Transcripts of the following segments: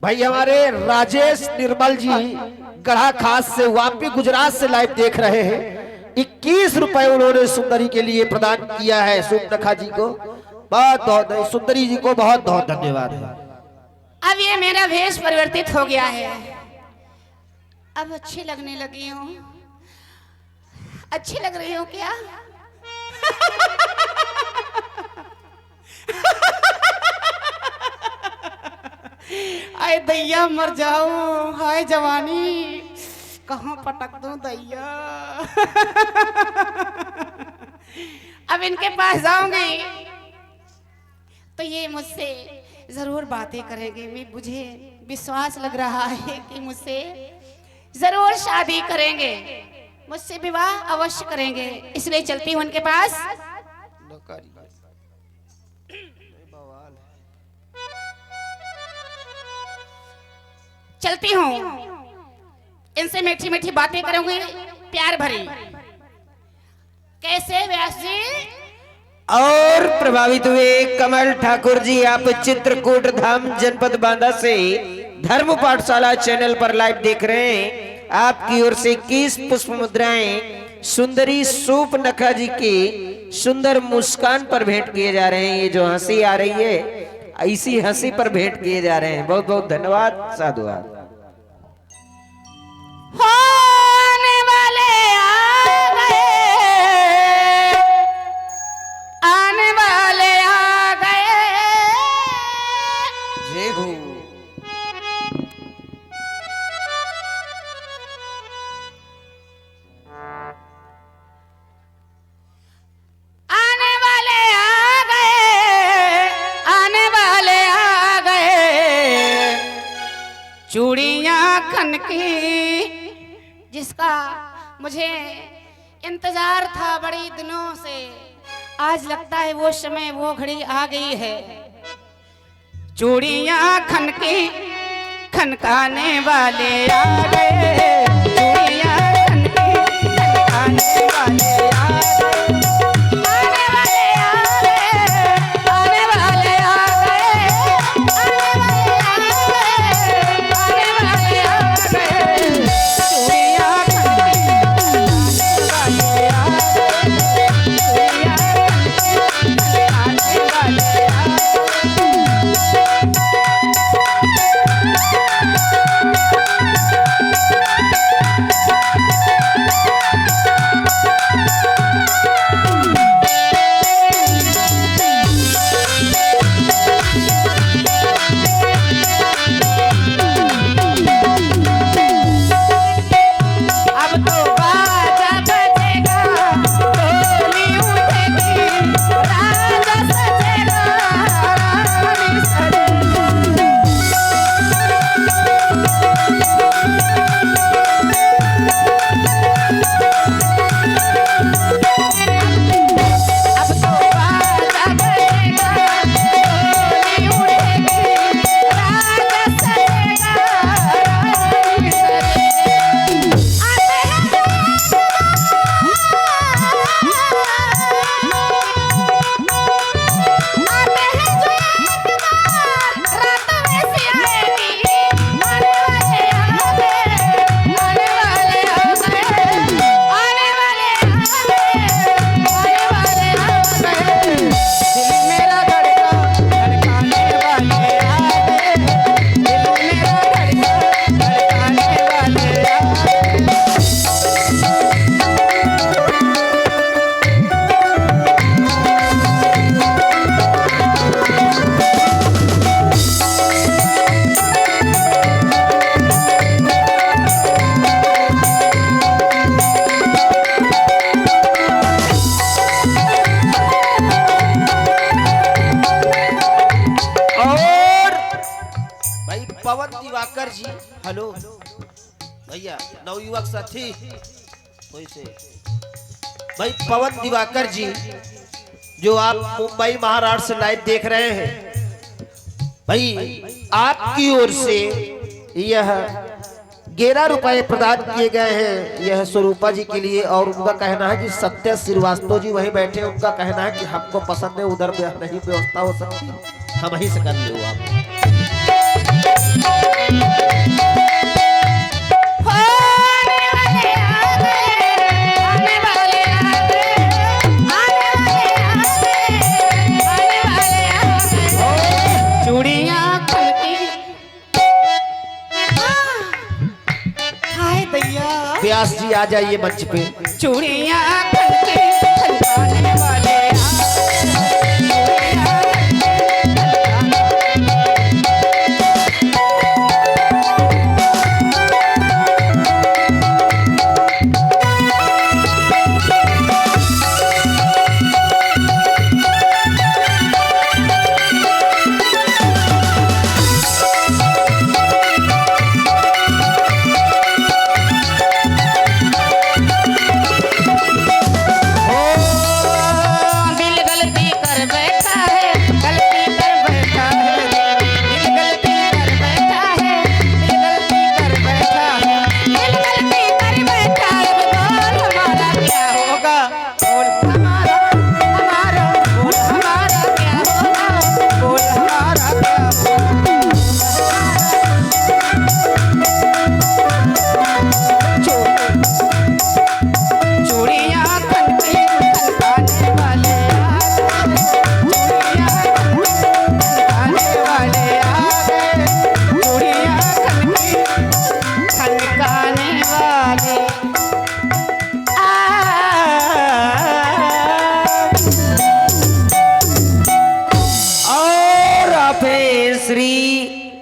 भाई हमारे राजेश निर्मल जी गढ़ा खास से वापी गुजरात से लाइव देख रहे हैं। 21 रुपए उन्होंने सुंदरी के लिए प्रदान किया है। सुपनखा जी को बहुत बहुत, सुंदरी जी को बहुत बहुत धन्यवाद है। अब ये मेरा वेश परिवर्तित हो गया है, अब अच्छी लगने लगी हूँ। अच्छी लग रही हूँ क्या? आए दैया मर जाऊं, हाय जवानी कहाँ पटक दूं दैया। अब इनके पास जाऊंगी तो ये मुझसे जरूर बातें करेंगे। मुझे विश्वास लग रहा है कि मुझसे जरूर शादी करेंगे, मुझसे विवाह अवश्य करेंगे, इसलिए चलती हूँ उनके पास। चलती हूँ, इनसे मीठी मीठी बातें करूंगी प्यार भरी। कैसे व्यास जी? और प्रभावित हुए कमल ठाकुर जी, आप चित्रकूट धाम जनपद बांदा से धर्म पाठशाला चैनल पर लाइव देख रहे हैं। आपकी ओर से 21 पुष्प मुद्राएं सुंदरी सुपनखा जी की सुंदर मुस्कान पर भेंट किए जा रहे हैं। ये जो हंसी आ रही है इसी हंसी पर भेंट किए जा रहे हैं। बहुत बहुत धन्यवाद, साधुवाद। होने वाले आ गए, आने वाले आ गए। जय हो। आने वाले आ गए, आने वाले आ गए। चूड़ियां खनकी जिसका मुझे इंतजार था बड़ी दिनों से, आज लगता है वो समय वो घड़ी आ गई है। चूड़ियां खनकी खनकाने वाले आ गए, चूड़ियां खनकी खनकाने वाले आ गए। आने वाले आ गए, आने वाले आ गए, आने वाले आ गए, आने वाले आ गए। चूड़ियां खनकी खनकाने वाले आ गए, चूड़ियां खनकी खनकाने वाले आ गए। पवन दिवाकर जी, हेलो भैया नवयुवक साथी से भाई पवन दिवाकर जी जो आप मुंबई महाराष्ट्र से लाइव देख रहे हैं, भाई आपकी ओर से यह 11 रुपए प्रदान किए गए हैं यह स्वरूपा जी के लिए। और उनका कहना है कि सत्य श्रीवास्तव जी वहीं बैठे, उनका कहना है कि हमको पसंद है, उधर नहीं व्यवस्था हो सकती, हम ही से कर लो आप। व्यास जी आ जाइए मंच पे। चूड़ियाँ खनके खनकाने वाले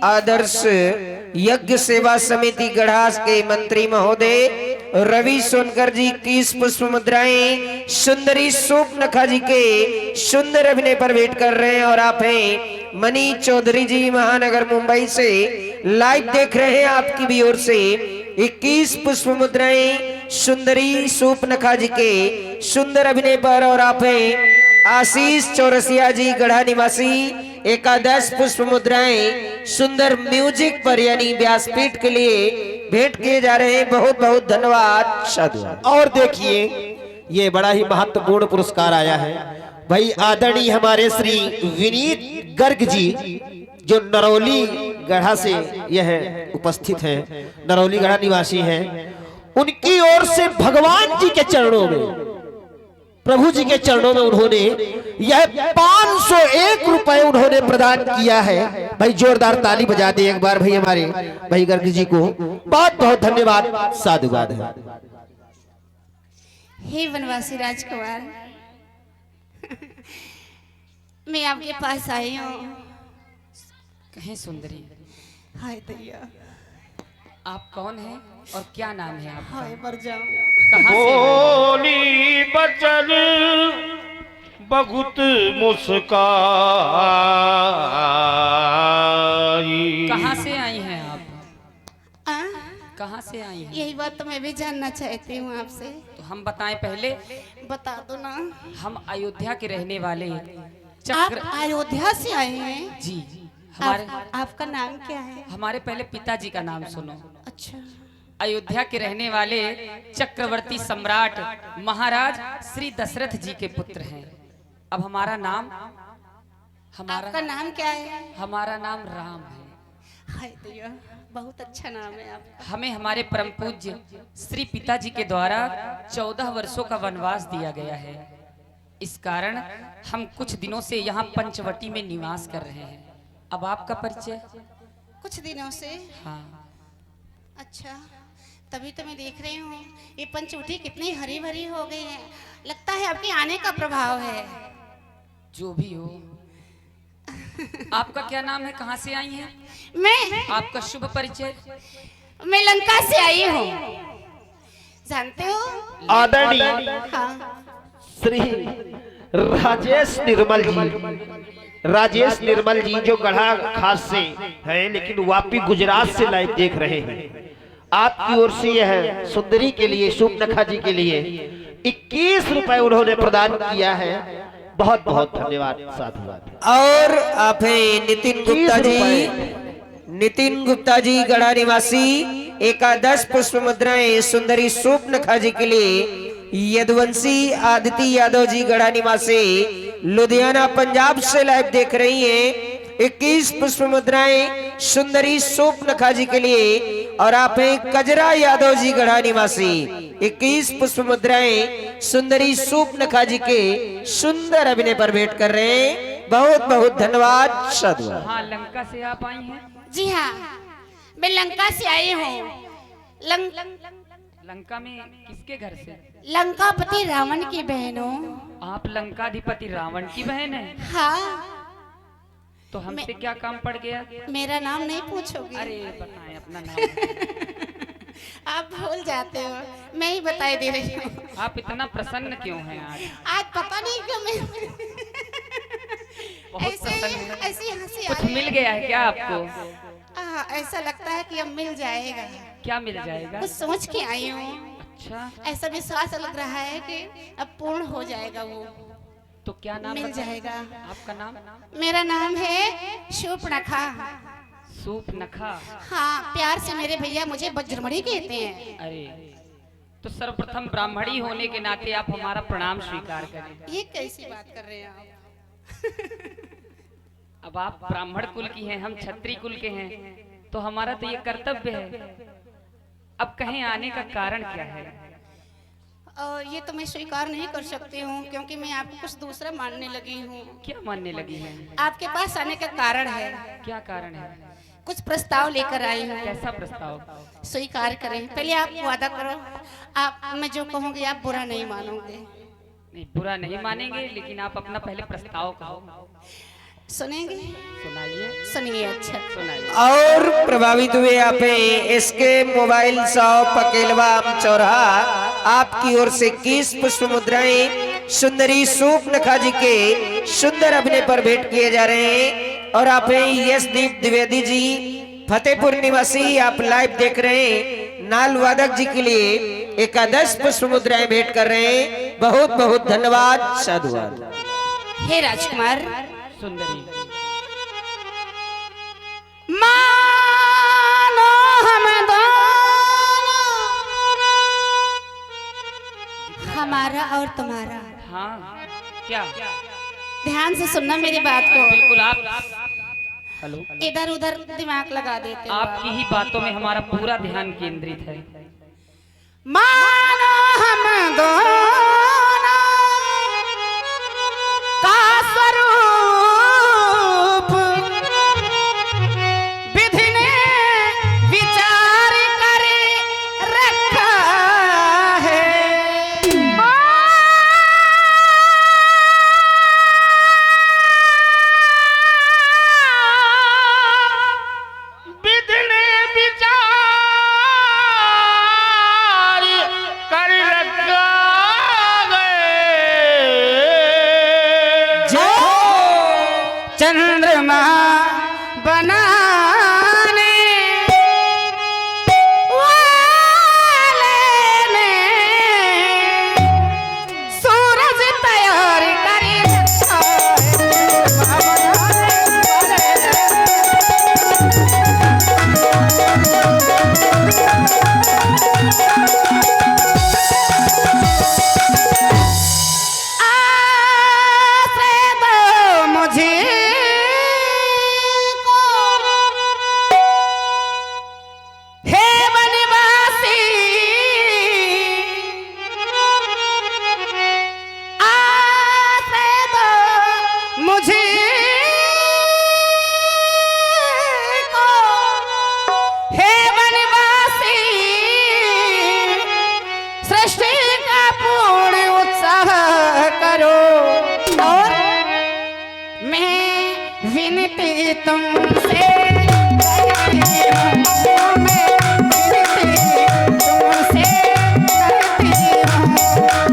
आदर्श यज्ञ सेवा समिति गढ़ास के मंत्री महोदय रवि सोनकर जी 21 पुष्प मुद्राएं सुंदरी सूप नखा जी के सुंदर अभिनय पर वेट कर रहे हैं। और आप हैं मनी चौधरी जी महानगर मुंबई से लाइव देख रहे हैं। आपकी भी ओर से 21 पुष्प मुद्राएं सुंदरी सूप नखा जी के सुंदर अभिनय पर। और आप हैं आशीष चौरसिया जी गढ़ा निवासी 11 पुष्प मुद्राएं सुंदर म्यूजिक पर यानी व्यासपीठ के लिए भेंट किए जा रहे हैं। बहुत बहुत धन्यवाद साधुवाद। और देखिए ये बड़ा ही महत्वपूर्ण पुरस्कार आया है भाई। आदरणीय हमारे श्री विनीत गर्ग जी जो नरौली गढ़ा से यह उपस्थित हैं, नरौली गढ़ा निवासी हैं, उनकी ओर से भगवान जी के चरणों में, प्रभु जी के चरणों में उन्होंने यह 501 रुपए उन्होंने प्रदान किया है। भाई जोरदार ताली बजा दे एक बार भाई हमारे भाई गर्ग जी को। बहुत बहुत धन्यवाद साधुवाद है। हे वनवासी राजकुमार, मैं आपके पास आई हूँ। कहें सुंदरी, हाय दैया, आप कौन हैं और क्या नाम है आपका? हाय मर जाऊं। कहाँ से हैं? बोली बचन बहुत मुस्काई। कहाँ से आई हैं आप? आ? कहाँ से आई हैं? यही बात तो मैं भी जानना चाहती हूँ आपसे। तो हम बताएं पहले। बता दो ना। हम अयोध्या के रहने वाले आप चक्र अयोध्या से आए हैं? जी। हमारे आपका नाम क्या है? हमारे पहले पिताजी का नाम सुनो। अच्छा। अयोध्या के रहने वाले चक्रवर्ती सम्राट महाराज श्री दशरथ जी के पुत्र हैं। अब हमारा नाम आपका नाम क्या है? हमारा नाम राम है। हाय दैया, बहुत अच्छा नाम है आपका। हमें हमारे परम पूज्य श्री पिताजी के द्वारा 14 वर्षों का वनवास दिया गया है। इस कारण हम कुछ दिनों से यहाँ पंचवटी में निवास कर रहे हैं। अब आपका परिचय? कुछ दिनों से? हाँ। अच्छा, तभी तो मैं देख रही हूँ ये पंचवटी कितनी हरी भरी हो गई है। लगता है आपके आने का प्रभाव है। जो भी हो। आपका क्या नाम है? कहाँ से आई हैं? मैं आपका शुभ परिचय? मैं लंका से आई हूँ, जानते हो? आदरणीय हाँ। श्री राजेश निर्मल जी जो गढ़ा खास से हैं लेकिन वापी गुजरात से लाइव देख रहे हैं। आपकी ओर से यह सुंदरी के लिए, सूप नखा जी के लिए 21 रुपए उन्होंने प्रदान किया है। बहुत बहुत धन्यवाद साधुवाद। और आप हैं नितिन गुप्ता जी, नितिन गुप्ता जी गढ़ा निवासी 11 पुष्प मुद्राएं सुंदरी सूप नखा जी के लिए। यदुवंशी आदित्य यादव जी गढ़ा निवासी लुधियाना पंजाब से लाइव देख रही हैं। 21 पुष्प मुद्राएं सुंदरी सूप नखा जी के लिए। और आप हैं कजरा यादव जी गढ़ा निवासी 21 पुष्प मुद्राएं सुंदरी सूप नखा जी के सुंदर अभिनय पर भेंट कर रहे हैं। बहुत बहुत धन्यवाद साधुवाद। हाँ, लंका से आप आई हैं? जी हाँ, मैं लंका से आई हूँ। लंका में किसके घर से? लंकापति रावण की बहनों। आप लंकाधिपति रावण की बहन है? हाँ। तो हमसे क्या काम पड़ गया? मेरा नाम नहीं पूछोगे? अरे बताएं अपना नाम। आप भूल जाते हो, मैं ही बताई दे रही हूँ। आप इतना प्रसन्न क्यों हैं आज? आज पता नहीं क्यों मैं बहुत ऐसे प्रसन्न है। ऐसी हंसी आ कुछ रही मिल गया है क्या आपको? ऐसा लगता है कि अब मिल जाएगा। क्या मिल जाएगा? कुछ सोच के आई हूँ। अच्छा, ऐसा विश्वास लग रहा है कि अब पूर्ण हो जाएगा, वो तो क्या नाम मिल बताएं? जाएगा। आपका नाम? मेरा नाम है शूर्पणखा। शूर्पणखा। हाँ, प्यार से मेरे भैया मुझे वज्रमणि कहते हैं। अरे, तो सर्वप्रथम ब्राह्मणी होने के नाते आप हमारा प्रणाम स्वीकार करें। ये कैसी बात कर रहे हैं आप? अब आप ब्राह्मण कुल की हैं, हम क्षत्रिय कुल के हैं, तो हमारा तो ये कर्तव्य है। अब कहीं आने का कारण क्या है? ये तो मैं स्वीकार नहीं कर सकती हूँ, क्योंकि मैं आपको कुछ दूसरा मानने लगी हूँ। क्या मानने लगी हैं? आपके पास आने का कारण है। क्या कारण है? कुछ प्रस्ताव लेकर आई हूँ। कैसा प्रस्ताव? स्वीकार करें। पहले आप वादा करो, आप मैं जो कहूँगी आप बुरा नहीं मानोगे। नहीं, बुरा नहीं मानेंगे, लेकिन आप अपना पहले प्रस्ताव कहो। सुनेंगे? सुनाइए। सुनिए। अच्छा, सुनाइए। और प्रभावित हुए आप इसके मोबाइल शॉप अकेलवा चौराहा आपकी ओर से 21 पुष्प मुद्राएं सुंदरी शूर्पणखा जी के सुंदर अभिनय पर भेंट किए जा रहे हैं। और आप यशदीप द्विवेदी जी फतेहपुर निवासी आप लाइव देख रहे हैं। नाल वादक जी के लिए एकादश पुष्प मुद्राएं भेंट कर रहे हैं। बहुत बहुत धन्यवाद, साधुवाद। हे राजकुमार, सुंदरी, मानो हम दोनों, हमारा और तुम्हारा। हाँ, क्या? ध्यान से सुनना मेरी बात को। बिल्कुल। आप हेलो, इधर उधर दिमाग लगा देते हो। आपकी ही बातों में हमारा पूरा ध्यान केंद्रित है। मानो हम दोनों का स्वरूप विधि ने विचार कर रखा है। विधि ने विचार कर रखा चंद्रमा बनाने वाले ने सूरज तैयार कर रखा आश्रय दो मुझे को, हे वनवासी, आश्रय दो मुझे को, हे वनवासी, सृष्टि का पूर्ण उत्साह करो। और मैं विनती तुमसे करती हूँ, मैं विनती तुमसे करती हूँ,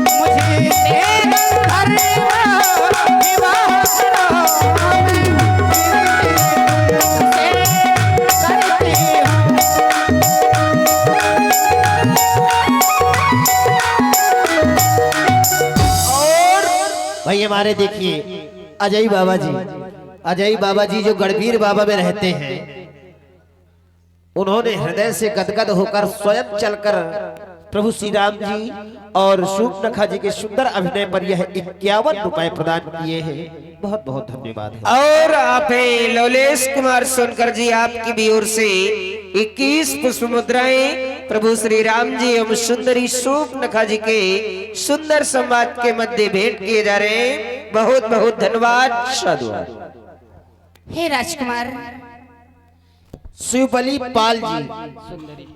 मुझे तेरा विवाह करो। मैं विनती तुमसे करती हूँ। भाई हमारे देखिए अजय बाबा जी, अजय बाबा जी जो गढ़वीर बाबा में रहते हैं, उन्होंने हृदय से गदगद होकर स्वयं चलकर प्रभु श्री राम जी और शूर्पणखा जी के सुंदर अभिनय पर यह 51 रुपए प्रदान किए हैं। बहुत बहुत धन्यवाद है। और आप लवलेश कुमार सोनकर जी आपकी भी ओर से 21 पुष्प मुद्राएं प्रभु श्री राम जी एवं सुंदरी शूर्पणखा जी के सुंदर संवाद के मध्य भेंट किए जा रहे हैं। बहुत बहुत धन्यवाद, साधुवाद। हे राजकुमार, शिवबली पाल जी, सुंदरी,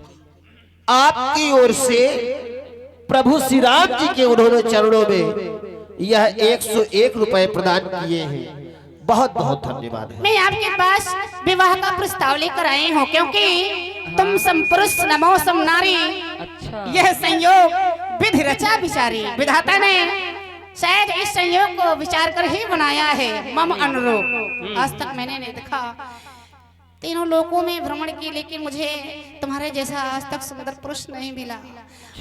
आपकी ओर से प्रभु श्री राम जी के उन्होंने चरणों में यह 101 रुपए प्रदान किए हैं। बहुत बहुत धन्यवाद है। मैं आपके पास विवाह का प्रस्ताव लेकर आई हूँ, क्योंकि तुम समपुरुष नमो सम नारी, अच्छा यह संयोग विधि रचा विचारी। विधाता ने शायद इस संयोग को विचार कर ही बनाया है मम अनुरूप। आज तक मैंने नहीं देखा, तीनों लोकों में भ्रमण की, लेकिन मुझे तुम्हारे जैसा आज तक सुंदर पुरुष नहीं मिला।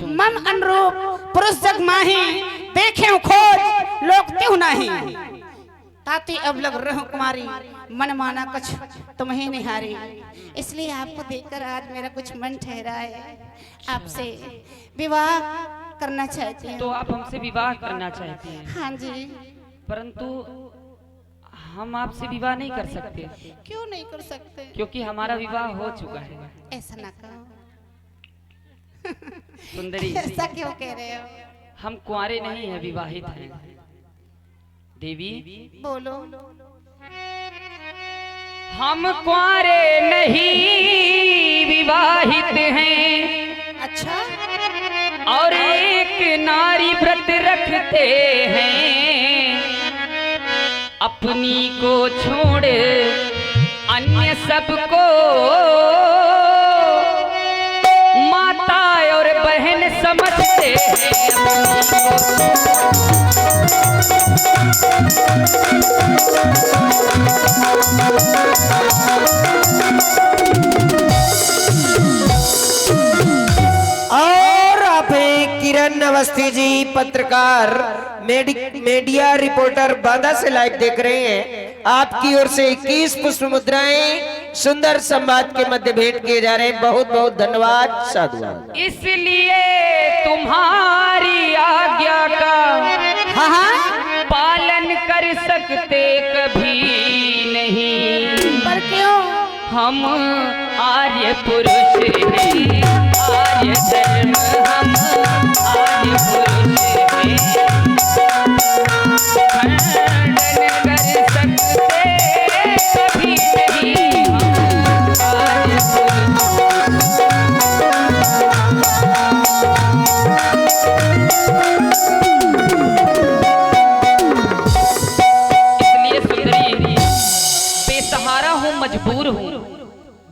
मम अनुरूप पुरुष जग माही, देखे खोज लोक त्यों नहीं। ताती अब लग रहो कुमारी, मन माना कुछ तुम्हें निहारी। इसलिए आपको देखकर आज मेरा कुछ मन ठहरा है, आपसे विवाह करना चाहती हूँ। तो आप हमसे विवाह करना चाहती हैं? हाँ जी। परंतु हम आपसे विवाह नहीं कर सकते। क्यों नहीं कर सकते? क्योंकि हमारा विवाह हो चुका है। ऐसा ना कहो। सुंदरी, ऐसा क्यों कह रहे हो? हम कुंवारे नहीं हैं, विवाहित हैं। देवी बोलो। हम कुंवारे नहीं विवाहित हैं। अच्छा। और एक नारी व्रत रखते हैं, अपनी को छोड़ अन्य सबको माता और बहन समझते हैं। और आप हैं किरण अवस्थी जी, पत्रकार, मीडिया रिपोर्टर बांदा से लाइव देख रहे हैं। आपकी ओर से 21 पुष्प मुद्राएं सुंदर संवाद के मध्य भेंट किए जा रहे हैं। बहुत बहुत धन्यवाद, साधुवाद। इसलिए तुम्हारी आज्ञा का पालन कर सकते कभी नहीं। पर क्यों? हम आर्य पुरुष हैं, आर्य धर्म हम आर्य पुरुष हैं। खंडन कर सकते कभी नहीं हम आर्य इसलिए सुंदरी, बेसहारा हूँ, मजबूर हूँ,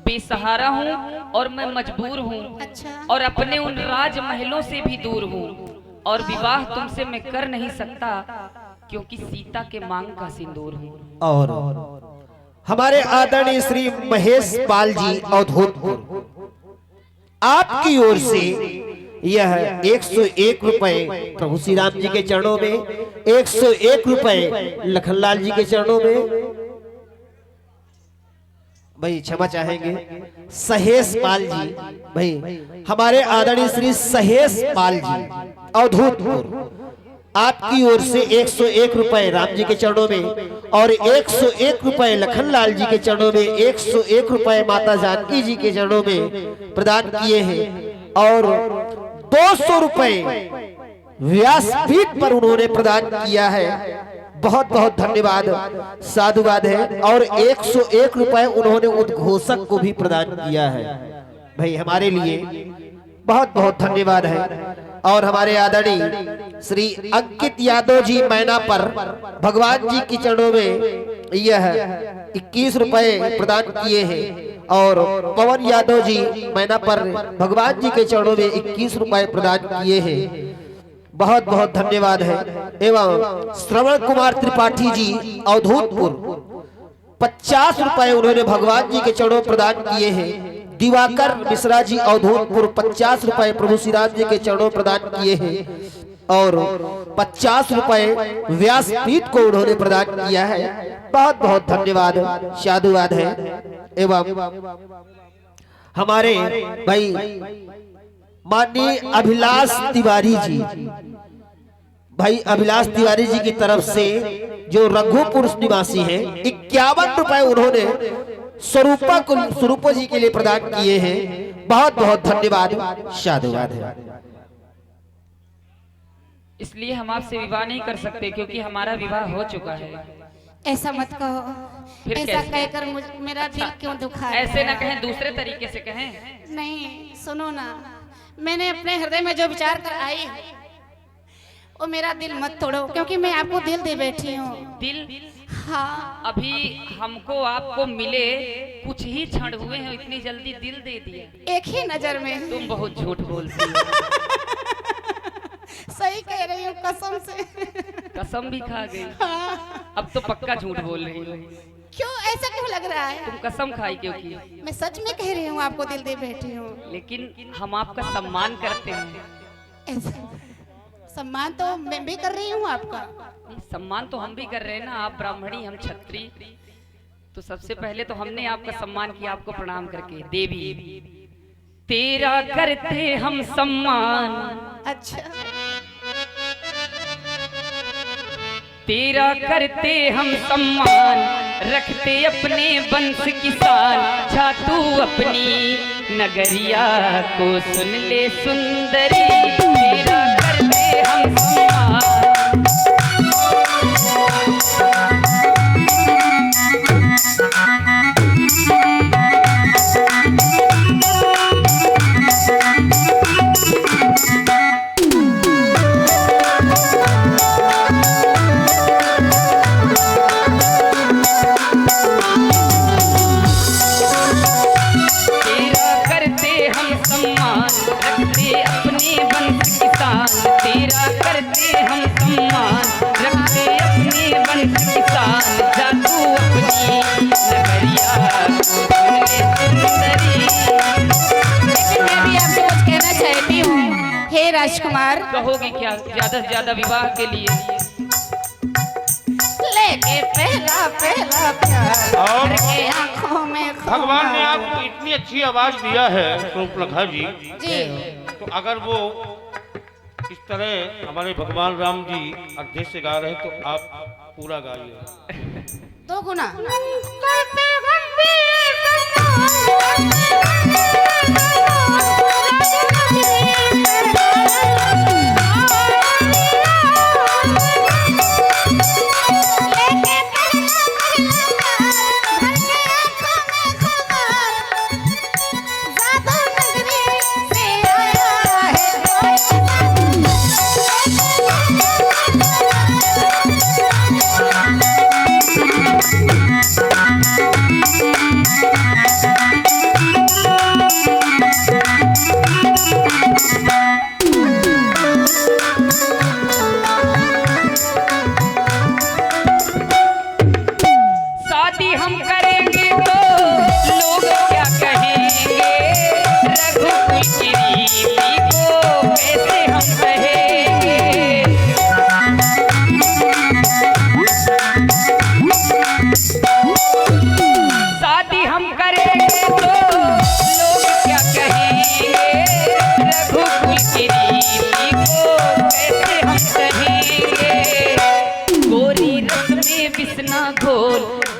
बेसहारा हूँ और मैं मजबूर हूँ। अच्छा। और अपने उन राजमहलों से भी दूर हूँ। और विवाह तुमसे मैं कर नहीं सकता, क्योंकि सीता के मांग का सिंदूर हूँ। और हमारे आदरणीय श्री महेश पाल जी अवधूतपुर, आपकी ओर से यह 101 रुपए प्रभु श्री राम जी के चरणों में, 101 रुपए लखनलाल जी के चरणों में। भाई क्षमा चाहेंगे, सहेश पाल जी, भाई हमारे आदरणीय श्री सहेश पाल जी अवधूतपुर, आपकी ओर से 101 रुपए राम जी के चरणों में और 101 रुपए लखनलाल जी के चरणों में, 101 रुपए माता जानकी जी के चरणों में प्रदान किए हैं। और 200 रुपए व्यासपीठ पर उन्होंने प्रदान किया है। बहुत बहुत धन्यवाद, साधुवाद है। और 101 रुपए उन्होंने उद्घोषक को भी प्रदान किया है। भाई हमारे लिए बहुत बहुत धन्यवाद है। और हमारे आदरणीय श्री अंकित यादव जी मैना पर भगवान जी के चरणों में यह 21 रुपए प्रदान किए हैं। और पवन यादव जी मैना पर भगवान जी के चरणों में 21 रुपए प्रदान किए हैं। बहुत बहुत धन्यवाद है। एवं श्रवण कुमार त्रिपाठी जी अवधूतपुर 50 रुपए उन्होंने भगवान जी के चरणों प्रदान किए हैं। दिवाकर मिश्रा जी अवधूतपुर 50 रुपए प्रभु श्री राम जी के चरणों प्रदान किए हैं। और 50 रुपए व्यासपीठ को उन्होंने प्रदान किया है। बहुत बहुत धन्यवाद, साधुवाद है। एवं हमारे भाई माननीय अभिलाष तिवारी जी, भाई अभिलाष तिवारी जी की तरफ से जो रघुपुर निवासी हैं, 51 रुपए उन्होंने स्वरूपा जी के लिए प्रदान किए हैं। बहुत बहुत धन्यवाद, साधुवाद है। इसलिए हम आपसे विवाह नहीं कर सकते, क्योंकि हमारा विवाह हो चुका है। ऐसा मत कहो। फिर ऐसा कैसे? कहकर मेरा दिल क्यों दुखा है? ऐसे ना कहें, दूसरे तरीके से कहें। नहीं, सुनो ना, मैंने अपने हृदय में जो विचार कर आई हूँ वो मेरा दिल मत तोड़ो, क्योंकि मैं आपको दिल दे बैठी हूँ। दिल? हाँ। अभी हमको आपको मिले कुछ ही क्षण हुए हैं, इतनी जल्दी दिल दे दिया? एक ही नजर में। तुम बहुत झूठ बोलती हो। सही कह रही हूँ कसम से। कसम भी खा गई। हाँ। अब तो पक्का झूठ बोल रही हो। क्यों, ऐसा क्यों लग रहा है? तुम कसम खाई क्योंकि? मैं सच में कह रही हूँ, आपको दिल दे बैठी हूँ। लेकिन हम आपका सम्मान करते हैं। ऐसा सम्मान तो मैं भी कर रही हूँ आपका। सम्मान तो हम भी कर रहे हैं ना, आप ब्राह्मणी हम क्षत्रिय, तो सबसे पहले तो हमने आपका सम्मान किया, आपको प्रणाम करके। देवी तेरा करते हम सम्मान, अच्छा। तेरा करते हम सम्मान, रखते अपने वंश की शान। जा तू अपनी नगरिया को सुन ले सुंदरी, तेरा करते हम सम्मान। तेरा करते हम सम्मान, रखते अपने वंश की शान। जा तू अपनी नगरिया को सुन ले सुंदरी। लेकिन मैं भी आपसे कुछ कहना चाहती हूँ। हे राजकुमार। कहोगी क्या? ज्यादा से ज्यादा विवाह के लिए लेके पहला पहला प्यार के आंखों में भगवान ने आपको इतनी अच्छी आवाज दिया है सूर्पनखा जी, जी। तो अगर वो इस तरह हमारे भगवान राम जी अर्धे से गा रहे हैं तो आप पूरा गाइए। 2 गुना।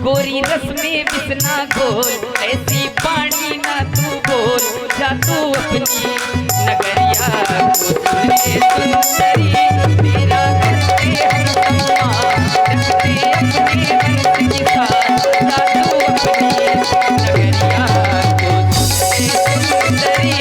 गोरी रस में बिसना घोल, ऐसी पानी ना तू बोल। जा तू अपनी नगरिया को सुन ले सुंदरी, तेरा करते हम सम्मान, रखते अपने वंश की शान। जा तू अपनी नगरिया को सुन ले सुंदरी।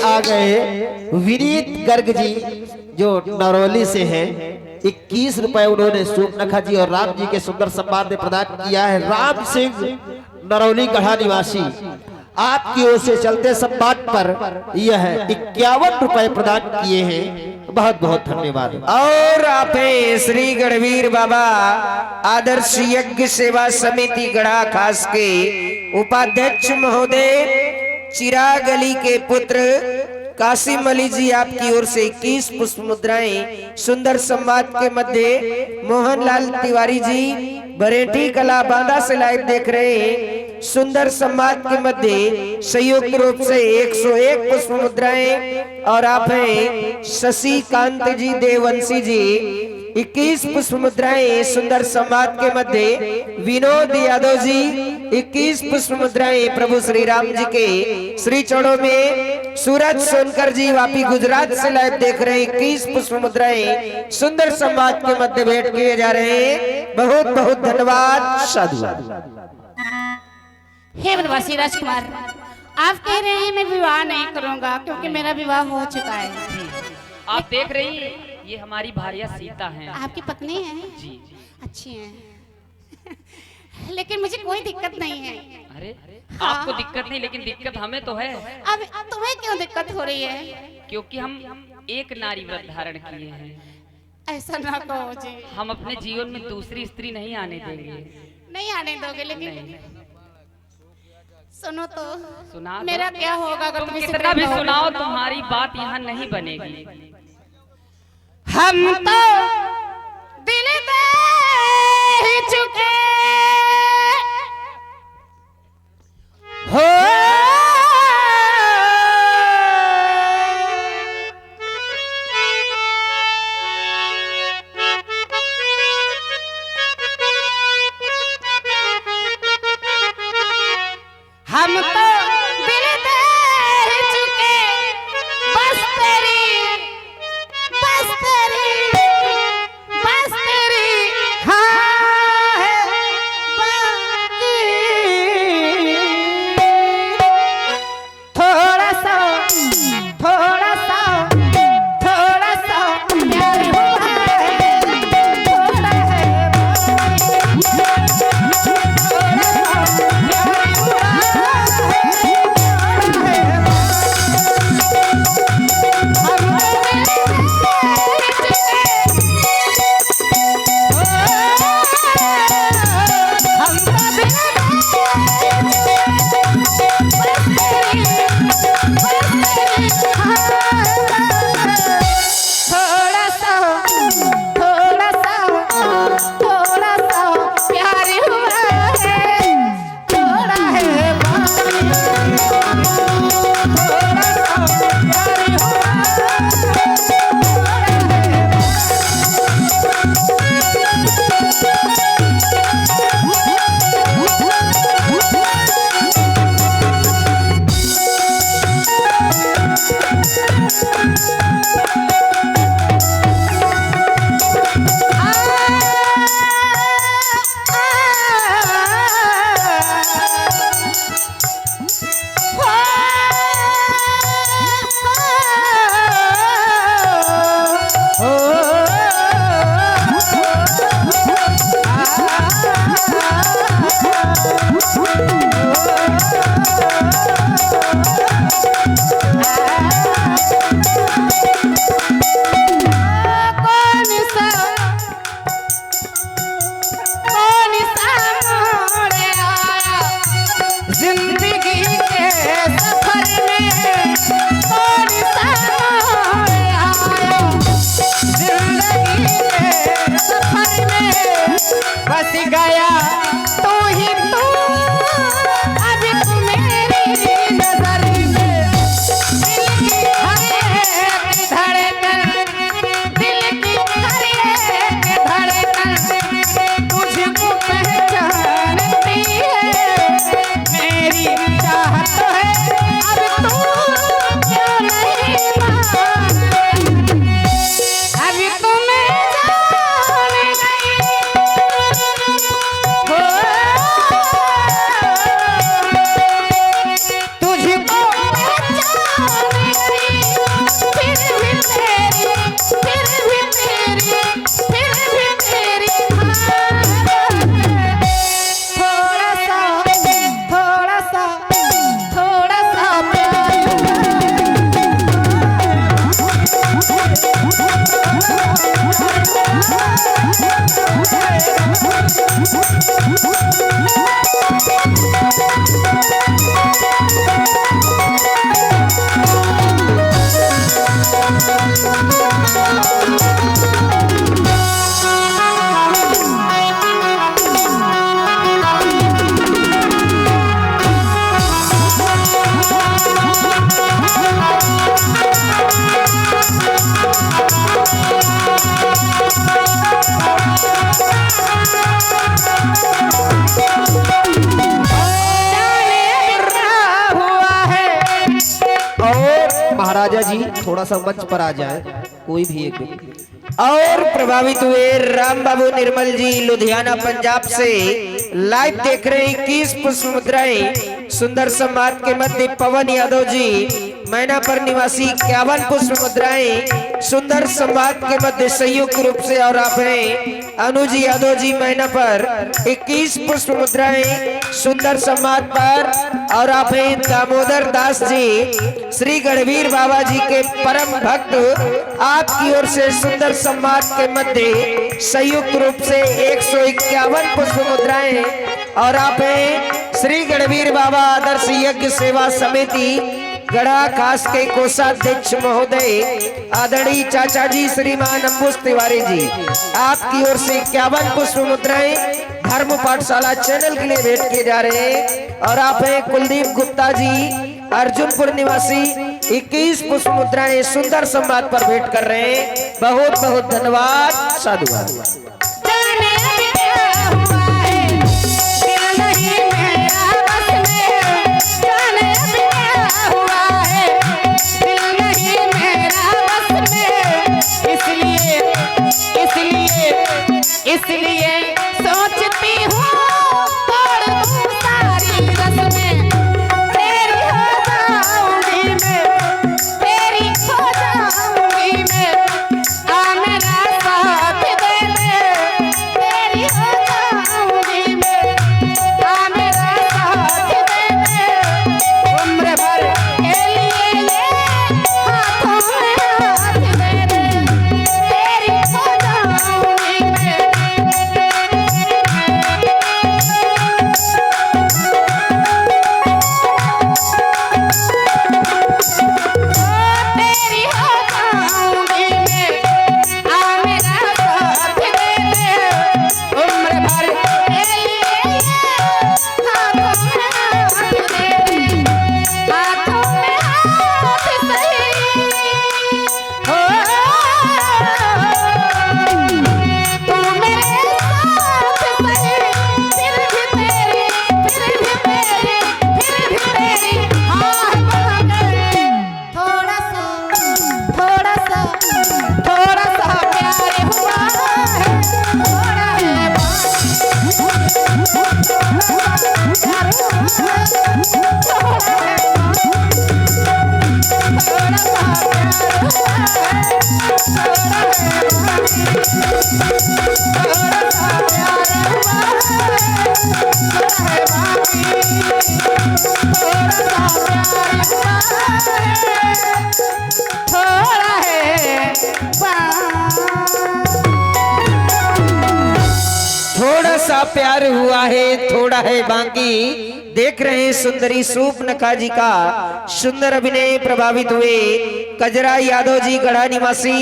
आ गए विनीत गर्ग जी जो नरौली से हैं। 21 रुपए उन्होंने सूर्पनखा जी और राम जी के सुंदर सम्मान में प्रदान किया है। राम सिंह नरौली गढ़ा निवासी आपकी ओर से चलते सम्मान पर यह 51 रुपए प्रदान किए हैं। बहुत बहुत धन्यवाद। और आप श्री गढ़वीर बाबा आदर्श यज्ञ सेवा समिति गढ़ा खास के उपाध्यक्ष महोदय चिराग अली के पुत्र कासिम अली जी आपकी ओर से 21 पुष्प मुद्राएं सुंदर संवाद के मध्य मोहनलाल तिवारी जी बरेठी कला बांदा से लाइव देख रहे हैं। सुंदर संवाद के मध्य संयुक्त रूप से 101 पुष्प मुद्राएं और आप हैं शशि कांत जी देववंशी जी 21 पुष्प मुद्राएं सुंदर संवाद के मध्य विनोद यादव जी 21 पुष्प मुद्राएं प्रभु श्री राम जी के श्री चरणों में। सूरज सोनकर जी वापी गुजरात से लाइव देख रहे हैं। 21 पुष्प मुद्राएं सुंदर संवाद के मध्य भेंट किए जा रहे हैं। बहुत बहुत धन्यवाद। साधु। हे वनवासी राजकुमार, आप कह रहे हैं मैं विवाह नहीं करूंगा क्योंकि मेरा विवाह हो चुका है। आप देख रही हैं, ये हमारी भार्या सीता हैं। आपकी पत्नी है? जी। अच्छी है। लेकिन मुझे कोई दिक्कत नहीं है। अरे हाँ। आपको दिक्कत नहीं, लेकिन दिक्कत हमें तो है। अब तुम्हें क्यों दिक्कत हो रही है? क्योंकि हम एक नारी व्रत धारण किए हैं। ऐसा ना कहो जी। हम अपने जीवन में दूसरी स्त्री नहीं आने देंगे। नहीं आने दोगे? लेकिन सुनो तो, सुना मेरा क्या होगा अगर तुम तुम इसे कितना भी प्रेम करोगे? सुनाओ, तुम्हारी बात यहाँ नहीं बनेगी। हम तो दिल दे ही चुके हो। हम तो दिल दे ही चुके, बस तेरी हाँ है बाकी। महाराजा जी थोड़ा सा मंच पर आ जाए, कोई भी एक व्यक्ति। और प्रभावित हुए राम बाबू निर्मल जी लुधियाना पंजाब से लाइव देख रहे हैं 21 पुष्प मुद्राएं सुंदर सम्मान के मध्य पवन यादव जी मैनापर निवासी 51 पुष्प मुद्राएं सुंदर संवाद के मध्य संयुक्त रूप से, और आप हैं अनुज यादव जी मैनापर 21 पुष्प मुद्राएं सुंदर संवाद पर, और आप हैं दामोदर दास जी श्री गढ़वीर बाबा जी के परम भक्त आपकी ओर से सुंदर सम्मान के मध्य संयुक्त रूप से 151 पुष्प मुद्राएं, और आप हैं श्री गढ़वीर बाबा आदर्श यज्ञ सेवा समिति गढ़ा खास के कोषाध्यक्ष महोदय आदरणीय चाचा जी श्रीमान अंबुज तिवारी जी आपकी ओर से 51 पुष्प मुद्राएं धर्म पाठशाला चैनल के लिए भेंट किए जा रहे हैं, और आप हैं कुलदीप गुप्ता जी अर्जुनपुर निवासी 21 पुष्प मुद्राएं सुंदर संवाद पर भेंट कर रहे हैं। बहुत बहुत धन्यवाद, साधुवाद। इसलिए सोचती हूँ तोड़ दूँ सारी रस्में, तेरी हो जाऊंगी मैं, तेरी हो जाऊंगी मैं, आ मेरा साथ दे दे, तेरी हो जाऊंगी मैं, आ मेरा साथ दे दे, उम्र भर के लिए ये हाथों में हाथ दे दे, तेरी हो जाऊंगी मैं। थोड़ा सा प्यार हुआ है, थोड़ा है बाकी। देख रहे हैं सुंदरी सूप नखा जी का सुंदर अभिनय प्रभावित हुए कजरा यादव जी गढ़ा निवासी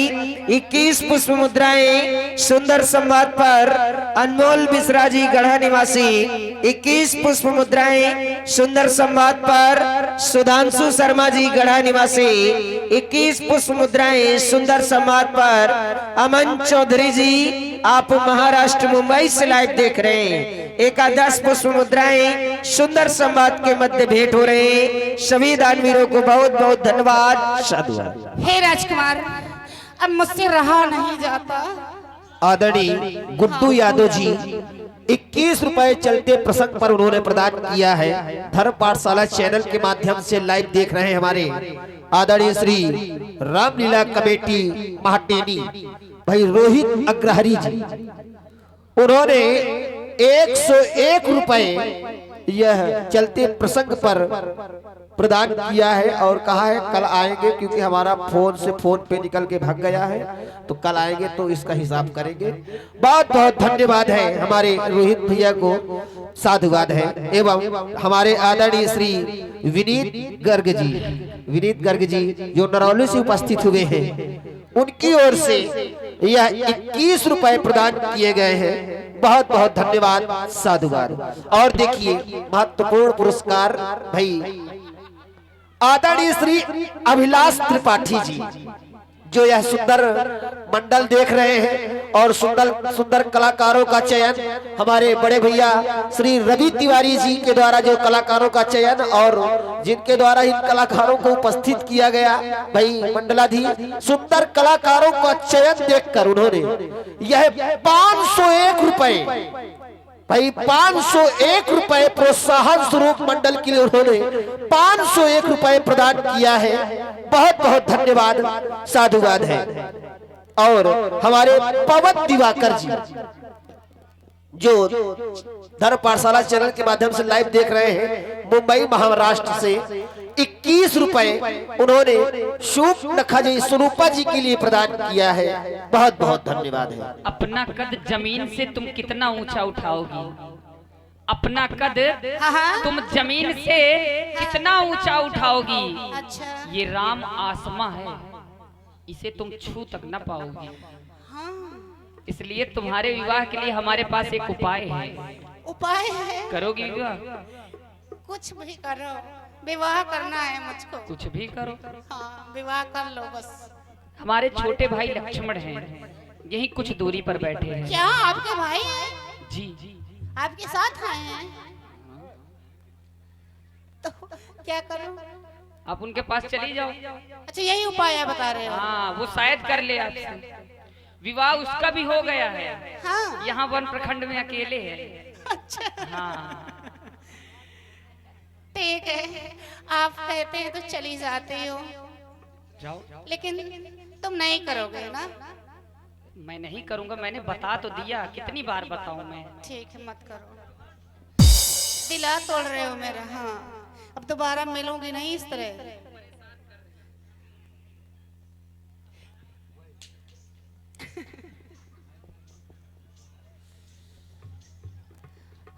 21 पुष्प मुद्राएं सुंदर संवाद पर, अनमोल मिश्रा जी गढ़ा निवासी 21 पुष्प मुद्राएं सुंदर संवाद पर, सुधांशु शर्मा जी गढ़ा निवासी 21 पुष्प मुद्राएं सुंदर संवाद पर, अमन चौधरी जी आप महाराष्ट्र मुंबई से लाइव देख रहे हैं 11 पुष्प मुद्राएं सुंदर संवाद के मध्य भेंट हो रहे हैं। सभी दानवीरों को बहुत बहुत धन्यवाद, साधुवाद। हे राजकुमार, अब मुझसे रहा नहीं जाता। आदरणीय गुड्डू यादव जी 21 रुपए चलते प्रसंग पर उन्होंने प्रदान किया है। धर्म पाठशाला चैनल के माध्यम से लाइव देख रहे हैं हमारे आदरणीय श्री रामलीला कमेटी महाटेनी भाई रोहित अग्रहरी जी, उन्होंने 101 रुपए यह चलते प्रसंग पर प्रदान किया है और कहा है कल आएंगे, क्योंकि हमारा फोन पे निकल के भाग गया है, तो कल आएंगे तो इसका हिसाब करेंगे। बहुत बहुत धन्यवाद है हमारे रोहित भैया को, साधुवाद है। एवं हमारे आदरणीय श्री विनीत गर्ग जी जो नरौली से उपस्थित हुए हैं, उनकी ओर से यह 21 रुपए प्रदान किए गए हैं। बहुत बहुत धन्यवाद, साधुवाद। और देखिए महत्वपूर्ण पुरस्कार भाई आदरणीय श्री अभिलाष त्रिपाठी जी, जो यह सुंदर मंडल देख रहे हैं और सुंदर सुंदर कलाकारों का चयन हमारे बड़े भैया श्री रवि तिवारी जी के द्वारा जो कलाकारों का चयन और जिनके द्वारा इन कलाकारों को उपस्थित किया गया, भाई मंडलाधीश सुंदर कलाकारों का चयन देखकर उन्होंने यह 501 रुपए, भाई 501 रुपए प्रोत्साहन स्वरूप मंडल के लिए उन्होंने 501 रुपए प्रदान किया है। बहुत बहुत धन्यवाद, साधुवाद है। और हमारे पवन दिवाकर जी जो धर्म पाठशाला चैनल के माध्यम से लाइव देख रहे हैं, मुंबई महाराष्ट्र से 21 रुपए उन्होंने शुभ नखा जी स्वरूपा जी के लिए प्रदान किया है। बहुत बहुत धन्यवाद है। अपना कद जमीन से तुम कितना ऊंचा उठाओगी? अपना कद तुम जमीन से कितना ऊंचा उठाओगी? अच्छा। ये राम आसमां है, इसे तुम छू तक न पाओगी। इसलिए तुम्हारे विवाह के लिए हमारे पास एक उपाय है। उपाय है? करोगी विवाह? कुछ भी करो, विवाह करना है मुझको। कुछ भी करो। हाँ, विवाह कर लो बस। हमारे छोटे भाई लक्ष्मण हैं, यही कुछ दूरी पर बैठे हैं। क्या आपके भाई हैं? जी जी। आपके साथ आए हैं? तो क्या करूं? आप उनके पास चली जाओ। अच्छा, यही उपाय है बता रहे हो? हाँ, वो शायद कर ले आपसे। विवाह उसका भी हो गया है। हाँ। यहाँ वन प्रखंड में अकेले है। अच्छा। हाँ। ठीक है, आप कहते हैं तो चली जाती हो, जाओ। लेकिन तुम नहीं करोगे ना? मैं नहीं करूंगा, मैंने बता तो दिया, कितनी बार बताऊं मैं? ठीक है, मत करो। दिला तोड़ रहे हो मेरा। हाँ, अब दोबारा मिलूंगी नहीं इस तरह।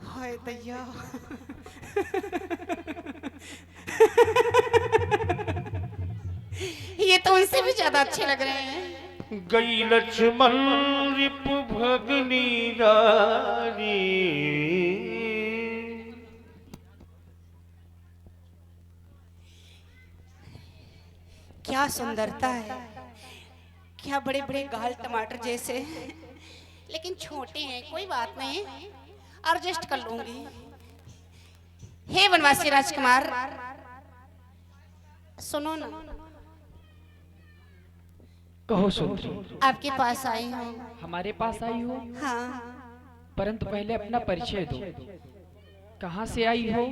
हाय दैया। ये तो उनसे भी ज्यादा अच्छे लग रहे हैं। गई लक्ष्मण रिप भगनी रानी, क्या सुंदरता है, क्या बड़े बड़े गाल टमाटर जैसे, लेकिन छोटे हैं। कोई बात नहीं, एडजस्ट कर लूंगी। हे वनवासी राजकुमार, सुनो ना। कहो सुंदरी। आपके पास आई हूँ। हमारे पास आई हो? हाँ। परंतु पहले अपना परिचय दो। कहाँ से आई हो?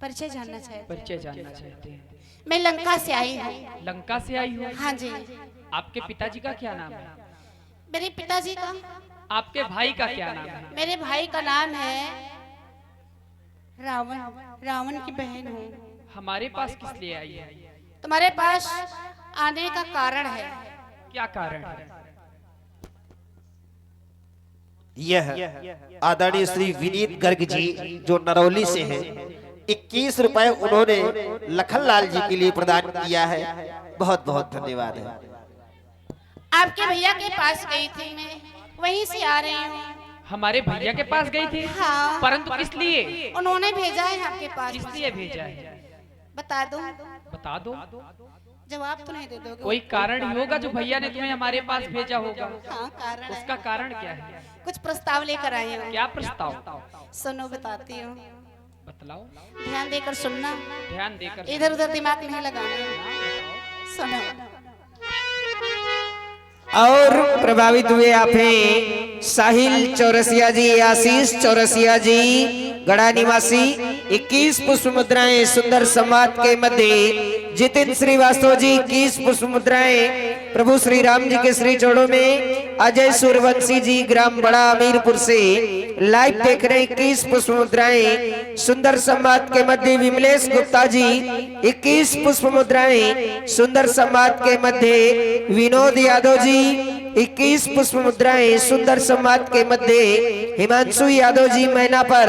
परिचय जानना चाहते? परिचय जानना चाहते हैं। मैं लंका से आई हूँ। लंका से आई हो? हाँ जी। आपके पिताजी का क्या नाम है? मेरे पिताजी का? आपके भाई का क्या नाम है? मेरे भाई का नाम है रावण। रावण की बहन हूँ। हमारे पास किस लिए आई है? तुम्हारे पास आने का कारण है। क्या कारण है? यह आदरणीय श्री विनीत गर्ग जी जो नरौली से हैं, 21 रुपए उन्होंने लखनलाल जी के लिए प्रदान किया है। बहुत बहुत धन्यवाद है। आपके भैया के पास गई थी मैं, वहीं से आ रही हूँ। हमारे भैया के पास गई थी? हाँ। परंतु किस लिए? उन्होंने भेजा है आपके पास। किस लिए भेजा है? बता दो। बता दो। जवाब तो नहीं दे दोगे? कोई कारण ही होगा जो भैया ने तुम्हें हमारे पास भेजा होगा। हाँ, कारण उसका है। कारण क्या है? कुछ प्रस्ताव लेकर आई हूँ। क्या प्रस्ताव? सुनो, बताती हूँ। बतलाओ। ध्यान देकर सुनना, ध्यान देकर। इधर उधर दिमाग नहीं लगाना। सुनो। और प्रभावित हुए आप हैं साहिल चौरसिया जी, आशीष चौरसिया जी, गढ़ा निवासी। 21 पुष्प मुद्राएं सुंदर संवाद के मध्य जितिन श्रीवास्तव जी 21 पुष्प मुद्राएं प्रभु श्री राम जी के श्री चरणों में। अजय सूर्यवंशी जी ग्राम बड़ा अमीरपुर से लाइव देख रहे हैं। 21 पुष्प मुद्राएं सुंदर संवाद के मध्य विमलेश गुप्ता जी 21 पुष्प मुद्राएं सुंदर संवाद के मध्य विनोद यादव जी 21 पुष्प मुद्राएं सुंदर संवाद के मध्य हिमांशु यादव जी मैना पर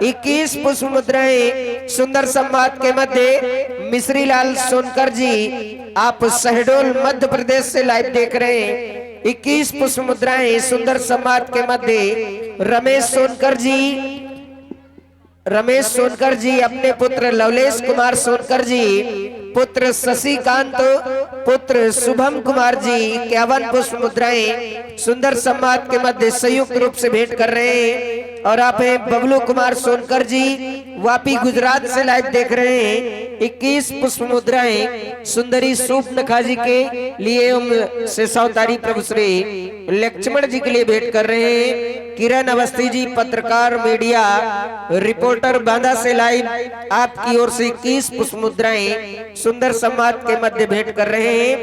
21 पुष्प मुद्राएं सुंदर संवाद के मध्य मिश्री लाल सोनकर जी आप शहडोल मध्य प्रदेश से लाइव देख रहे हैं। 21 पुष्प मुद्राएं सुंदर समाज के मध्य रमेश सोनकर जी अपने पुत्र लवलेश कुमार सोनकर जी, पुत्र शशिकांत, पुत्र शुभम कुमार जी 51 पुष्प मुद्राएं सुंदर सम्मान के मध्य संयुक्त रूप से भेंट कर रहे हैं। और आप हैं बबलू कुमार सोनकर जी, वापी गुजरात से लाइव देख रहे हैं। 21 पुष्प मुद्राएं सुंदरी सूप नखा जी के लिए से सौतारी प्रभु श्री लक्ष्मण जी के लिए भेंट कर रहे हैं। किरण अवस्थी जी पत्रकार मीडिया रिपोर्टर बांदा से लाइव आपकी ओर से 21 पुष्प मुद्राएं सुंदर सम्मान के मध्य भेंट कर रहे हैं।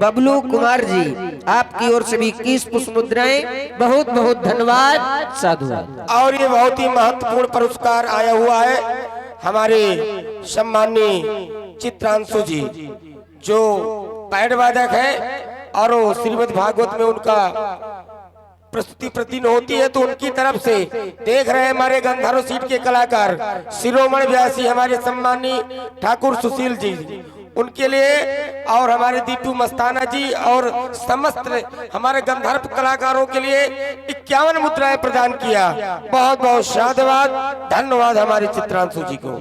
बबलू कुमार जी आपकी ओर से भी 21 पुष्प मुद्राएं, बहुत बहुत धन्यवाद साधु। और ये बहुत ही महत्वपूर्ण पुरस्कार आया हुआ है हमारे सम्माननीय चित्रांशु जी जो पैड वादक है और श्रीमद् भागवत में उनका प्रस्तुति प्रतिदिन होती है, तो उनकी तरफ से देख रहे हैं हमारे गंधर्व सीट के कलाकार शिरोमणि व्यासी हमारे सम्माननीय ठाकुर सुशील जी, उनके लिए और हमारे दीपू मस्ताना जी और समस्त हमारे गंधर्व कलाकारों के लिए 51 मुद्राएं प्रदान किया। बहुत बहुत साधुवाद, धन्यवाद हमारे चित्रांशु जी को।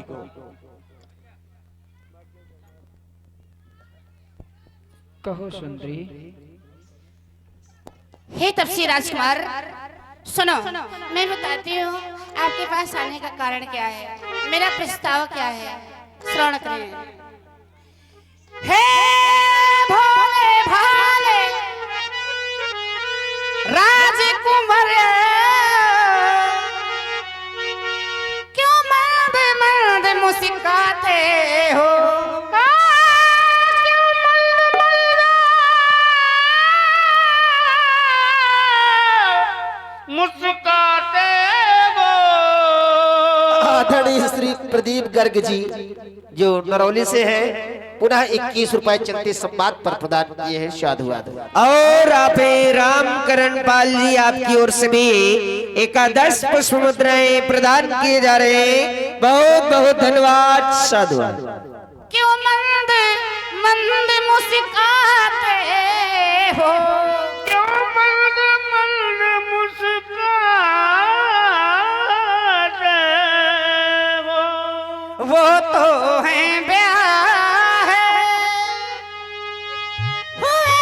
कहो सुंदरी। हे तपसी राजकुमार, सुनो मैं बताती हूँ आपके पास आने का कारण क्या है, मेरा प्रस्ताव क्या है, श्रवण करें। हे भोले भाले राजकुमार, क्यों मर्द मर्द मुस्कुराते हो, मुस्कुराते वो। आदरणीय श्री प्रदीप गर्ग जी जो नरौली से हैं, पुनः 21 रुपए चलते संवाद पर प्रदान किए हैं। साधुवाद। और आप रामकरण पाल जी आपकी ओर से भी 11 पुष्प मुद्राएं प्रदान किए जा रहे हैं। बहुत बहुत धन्यवाद साधुवाद। क्यों मंद मंद मुस्कुराते हो, क्यों मंद मंद मुस्कुराते वो तो है ब्याह हुए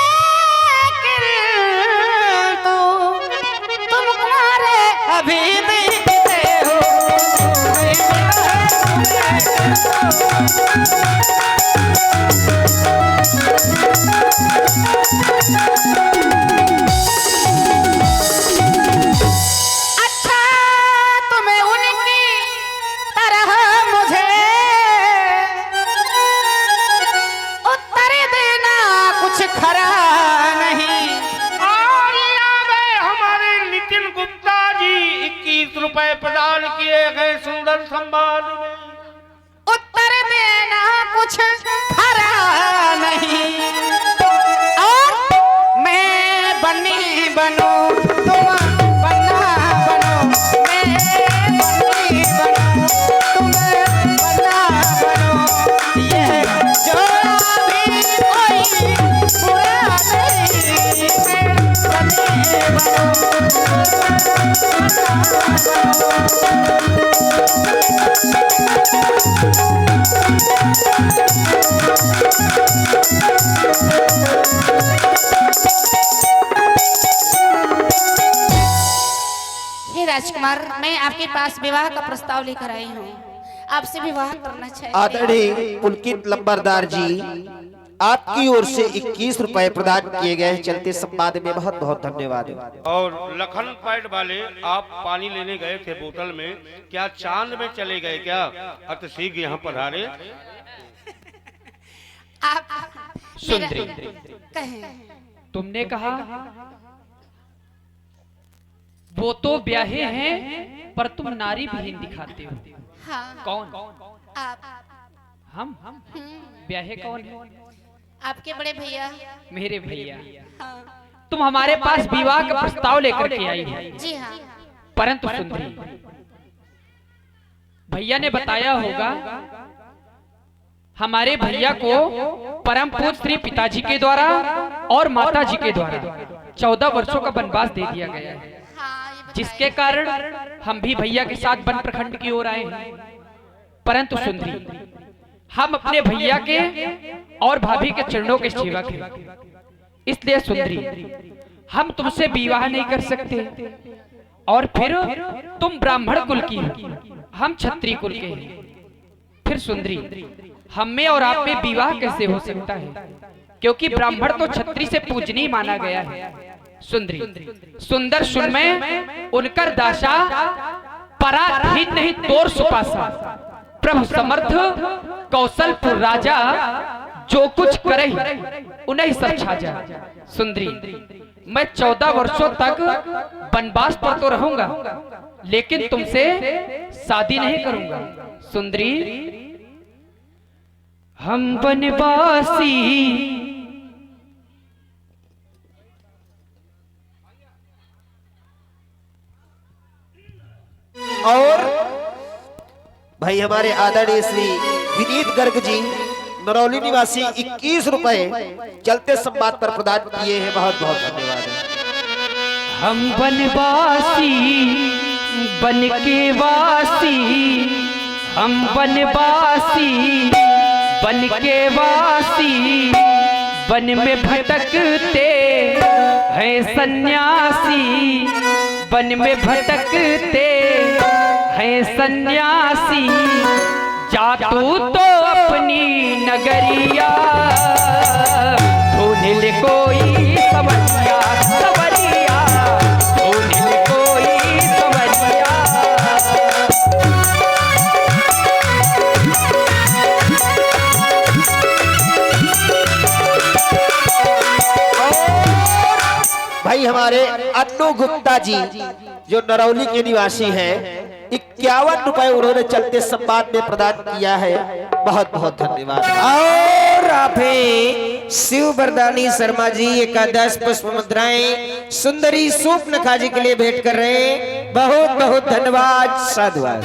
किंतु तुम कुंवारे अभी दिखते हो। अच्छा तुम्हें उनकी तरह मुझे उत्तर देना कुछ खरा नहीं। और आ गए हमारे नितिन गुप्ता जी 21 रुपए प्रदान किए गए सुंदर संवाद में। उत्तर देना कुछ खरा नहीं, और मैं बनी बनूं तुम बना बनो, मैं बनी बनूं तुम बना बनो, ये जोड़ा भी कोई बुरा नहीं, मैं बनी हे राजकुमार, मैं आपके पास विवाह का प्रस्ताव लेकर आई हूँ, आपसे विवाह करना चाहिए। आदरणीय पुलकित लंबरदार जी आपकी ओर से 21 रुपए प्रदान किए गए हैं चलते संवाद में। बहुत बहुत धन्यवाद। और लखन पैड वाले आप पानी लेने गए थे बोतल में, क्या चांद में चले गए क्या? अत शीघ्र यहाँ पधारे। आप सुंदरी, कहें। तुमने कहा वो तो ब्याहे हैं पर तुम नारी विहीन दिखाते हो। हाँ, कौन? आप हम ब्याहे कौन है? आपके बड़े भैया। मेरे भैया। हाँ, तुम हमारे पास विवाह का प्रस्ताव लेकर के आई है, जी हाँ। परंतु सुंदरी, भैया ने बताया होगा हमारे भैया को परम पूज्य श्री पिताजी के द्वारा और माता जी के द्वारा 14 वर्षों का वनवास दे दिया गया है, हाँ, ये बताइए। जिसके कारण हम भी भैया के साथ वन प्रखंड की ओर आए हैं। परंतु सुंदरी, हम अपने भैया के और भाभी के चरणों के सेवक हैं, इसलिए सुंदरी हम तुमसे विवाह नहीं कर सकते। और फिर तुम ब्राह्मण कुल की हो, हम क्षत्रिय कुल के हैं। फिर सुंदरी, हम में और आप में विवाह कैसे हो सकता है, क्योंकि ब्राह्मण तो क्षत्रिय से पूजनीय माना गया है। सुंदरी, सुंदर सुनमय उनकर दासा पराधीन नहीं तोर सुपासा, प्रभु समर्थ कौशलपुर राजा जो कुछ करे उन्हें सब छाजा। सुंदरी, मैं 14 वर्षों तक वनवास पर तो रहूंगा, लेकिन तुमसे शादी नहीं करूंगा। सुंदरी, हम वनवासी और भाई हमारे आदरणीय श्री विनीत गर्ग जी नरौली निवासी 21 रुपए चलते संवाद पर प्रदान किए हैं। बहुत बहुत धन्यवाद। हम वनवासी बन के वासी, हम वनवासी बन के वासी, वन में भटकते हैं सन्यासी, वन में भटकते हैं सन्यासी, जा तू तो अपनी नगरिया, ढूंढ ले कोई सवरिया, सवरिया, ढूंढ ले कोई सवरिया। भाई हमारे अन्नू गुप्ता जी जो नरौली के निवासी हैं, 51 रुपए उन्होंने चलते संवाद में प्रदान किया है। बहुत बहुत धन्यवाद। और आप हैं शिव बरदानी शर्मा जी, एकादश पुष्प मुद्राएं सुंदरी सूप नखा जी के लिए भेंट कर रहे हैं। बहुत बहुत धन्यवाद, साधुवाद।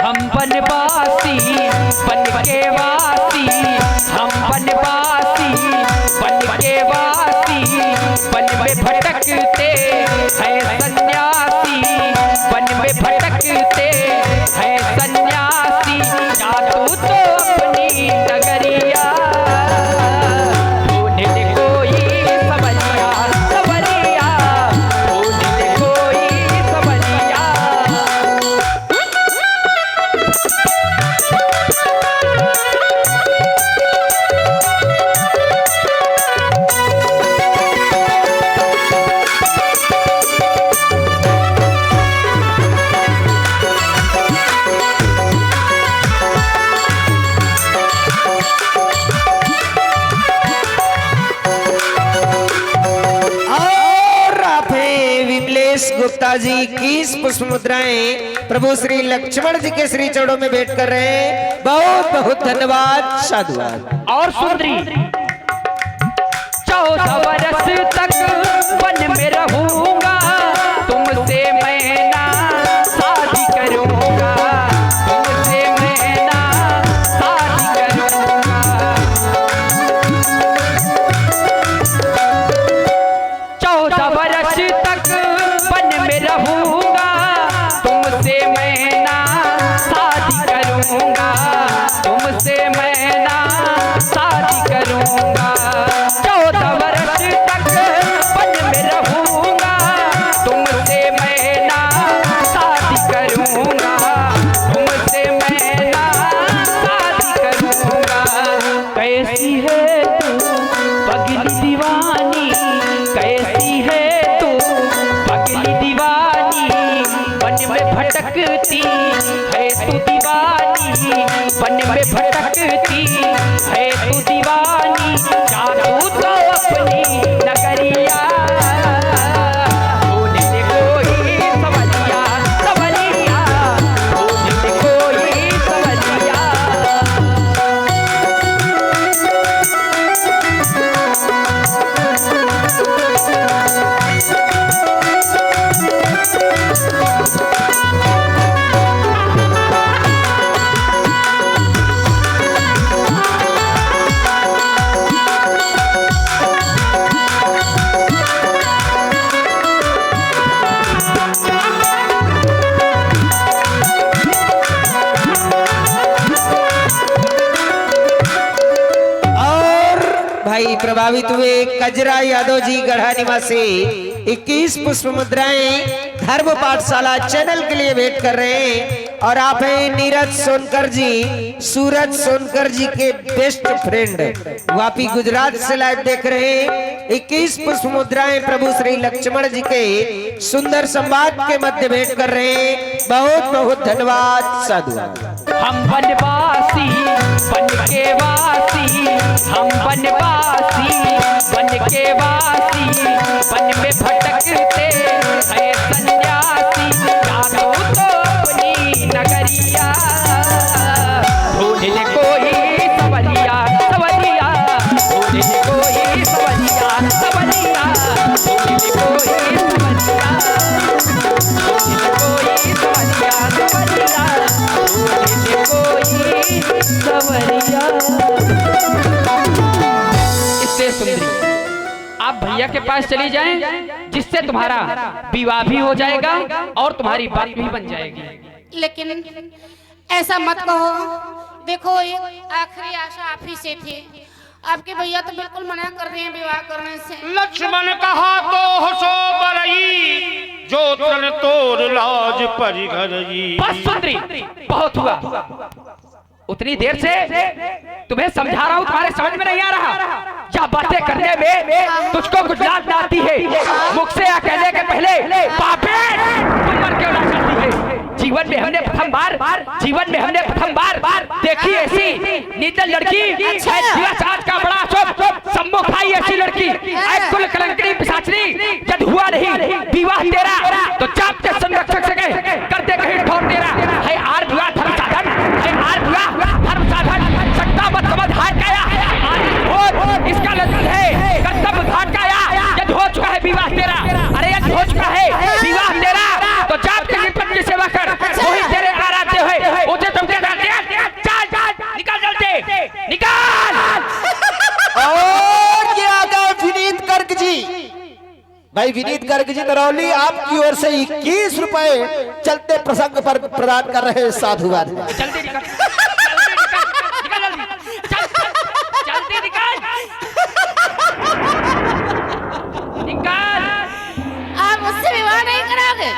हम वनवासी बन के वासी, हम वनवासी बन के वासी, वन में भटकते हैं सन्यासी, वन में भटकते हैं सन्यासी, जा तू तो अपनी नगरिया, ढूंढ ले कोई सवरिया, सवरिया, ढूंढ ले कोई सवरिया। गुप्ता जी 21 पुष्प मुद्राएं प्रभु श्री लक्ष्मण जी के श्री चरणों में भेंट कर रहे हैं। बहुत बहुत धन्यवाद, साधुवाद। और सुंदरी, 14 वर्ष तक वन में रहूंगा, तुमसे मैं ना शादी करूंगा, तुमसे मैं ना शादी करूंगा। 14 वर्ष तक वन में रहूंगा, तुमसे मैं ना शादी करूंगा, तुमसे मैं ना शादी करूंगा। 14 वर्ष तक वन में रहूंगा, तुमसे मैं ना शादी करूंगा, तुमसे मैं ना शादी करूंगा। कैसी है तू पगली दीवानी, कैसी है तू पगली दीवानी, वन में भटकती है तू दीवानी, वन में भटकती है तू दीवानी, जा तू तो अपनी नगरिया, ढूंढ ले कोई सवरिया, सवरिया, ढूंढ ले कोई सवरिया। प्रभावित हुए कजरा यादव जी गढ़ा निवासी 21 पुष्प मुद्राएं धर्म पाठशाला चैनल के लिए भेंट कर रहे हैं। और आप हैं नीरज सोनकर जी, सूरज सोनकर जी के बेस्ट फ्रेंड, वापी गुजरात से लाइव देख रहे हैं। 21 पुष्प मुद्राएं प्रभु श्री लक्ष्मण जी के सुंदर संवाद के मध्य भेंट कर रहे हैं। बहुत बहुत धन्यवाद साधु। हम वनवासी बन के वासी, हम वनवासी बन के वासी, वन में भटकते हैं सन्यासी, जानो तो अपनी नगरिया, ढूंढ ले कोई सवरिया सवरिया, ढूंढ ले कोई सवरिया सवरिया, ढूंढ ले कोई सवरिया, ढूंढ ले कोई सवरिया सवरिया, ढूंढ ले कोई सवरिया। इससे सुंदरी आप भैया के पास चली जाएं, जिससे तुम्हारा विवाह भी हो जाएगा और तुम्हारी बात भी बन जाएगी। लेकिन ऐसा मत कहो, देखो ये आखिरी आशा आप ही से थी। आपके भैया तो बिल्कुल मना कर रहे हैं विवाह करने से। लक्ष्मण कहा तो हसो बरई, जो तन तोर लाज परिघरई। बस सुंदरी बहुत हुआ, उतनी देर से तुम्हें समझा रहा हूँ, तुम्हारे समझ में नहीं आ रहा। क्या बातें करने में तुझको कुछ लाज आती है? मुख से या कहने के पहले पापे तुम मर क्यों ना जाती है? जीवन में हमने प्रथम बार देखी ऐसी नीतल लड़की, आज का बड़ा सम्मुख आई ऐसी लड़की, कुल कलंकनी पिशाचनी। जब हुआ नहीं विवाह तेरा तो चाप के संरक्षक से करते कहीं ठोर तेरा है। आर विवाह धर्म साधन है, आर विवाह धर्म साधन, सत्ता मत समझ हाथ गया इसका लक्षण है। कर्तव्य घाट गया यद हो चुका है विवाह तेरा, अरे यद हो चुका है विवाह तेरा तो चाप के निपट की सेवा कर, वही तेरे आराध्य है। उसे तुमसे चल निकाल जल्दी निकाल। और ये आ गए विनीत गर्ग जी। भाई विनीत गर्ग जी नरौली आपकी ओर से 21 रुपए चलते प्रसंग पर प्रदान कर रहे हैं साधुवाद। जल्दी निकाल, जल्दी निकाल, निकाल। आप मुझसे विवाह नहीं कराओगे?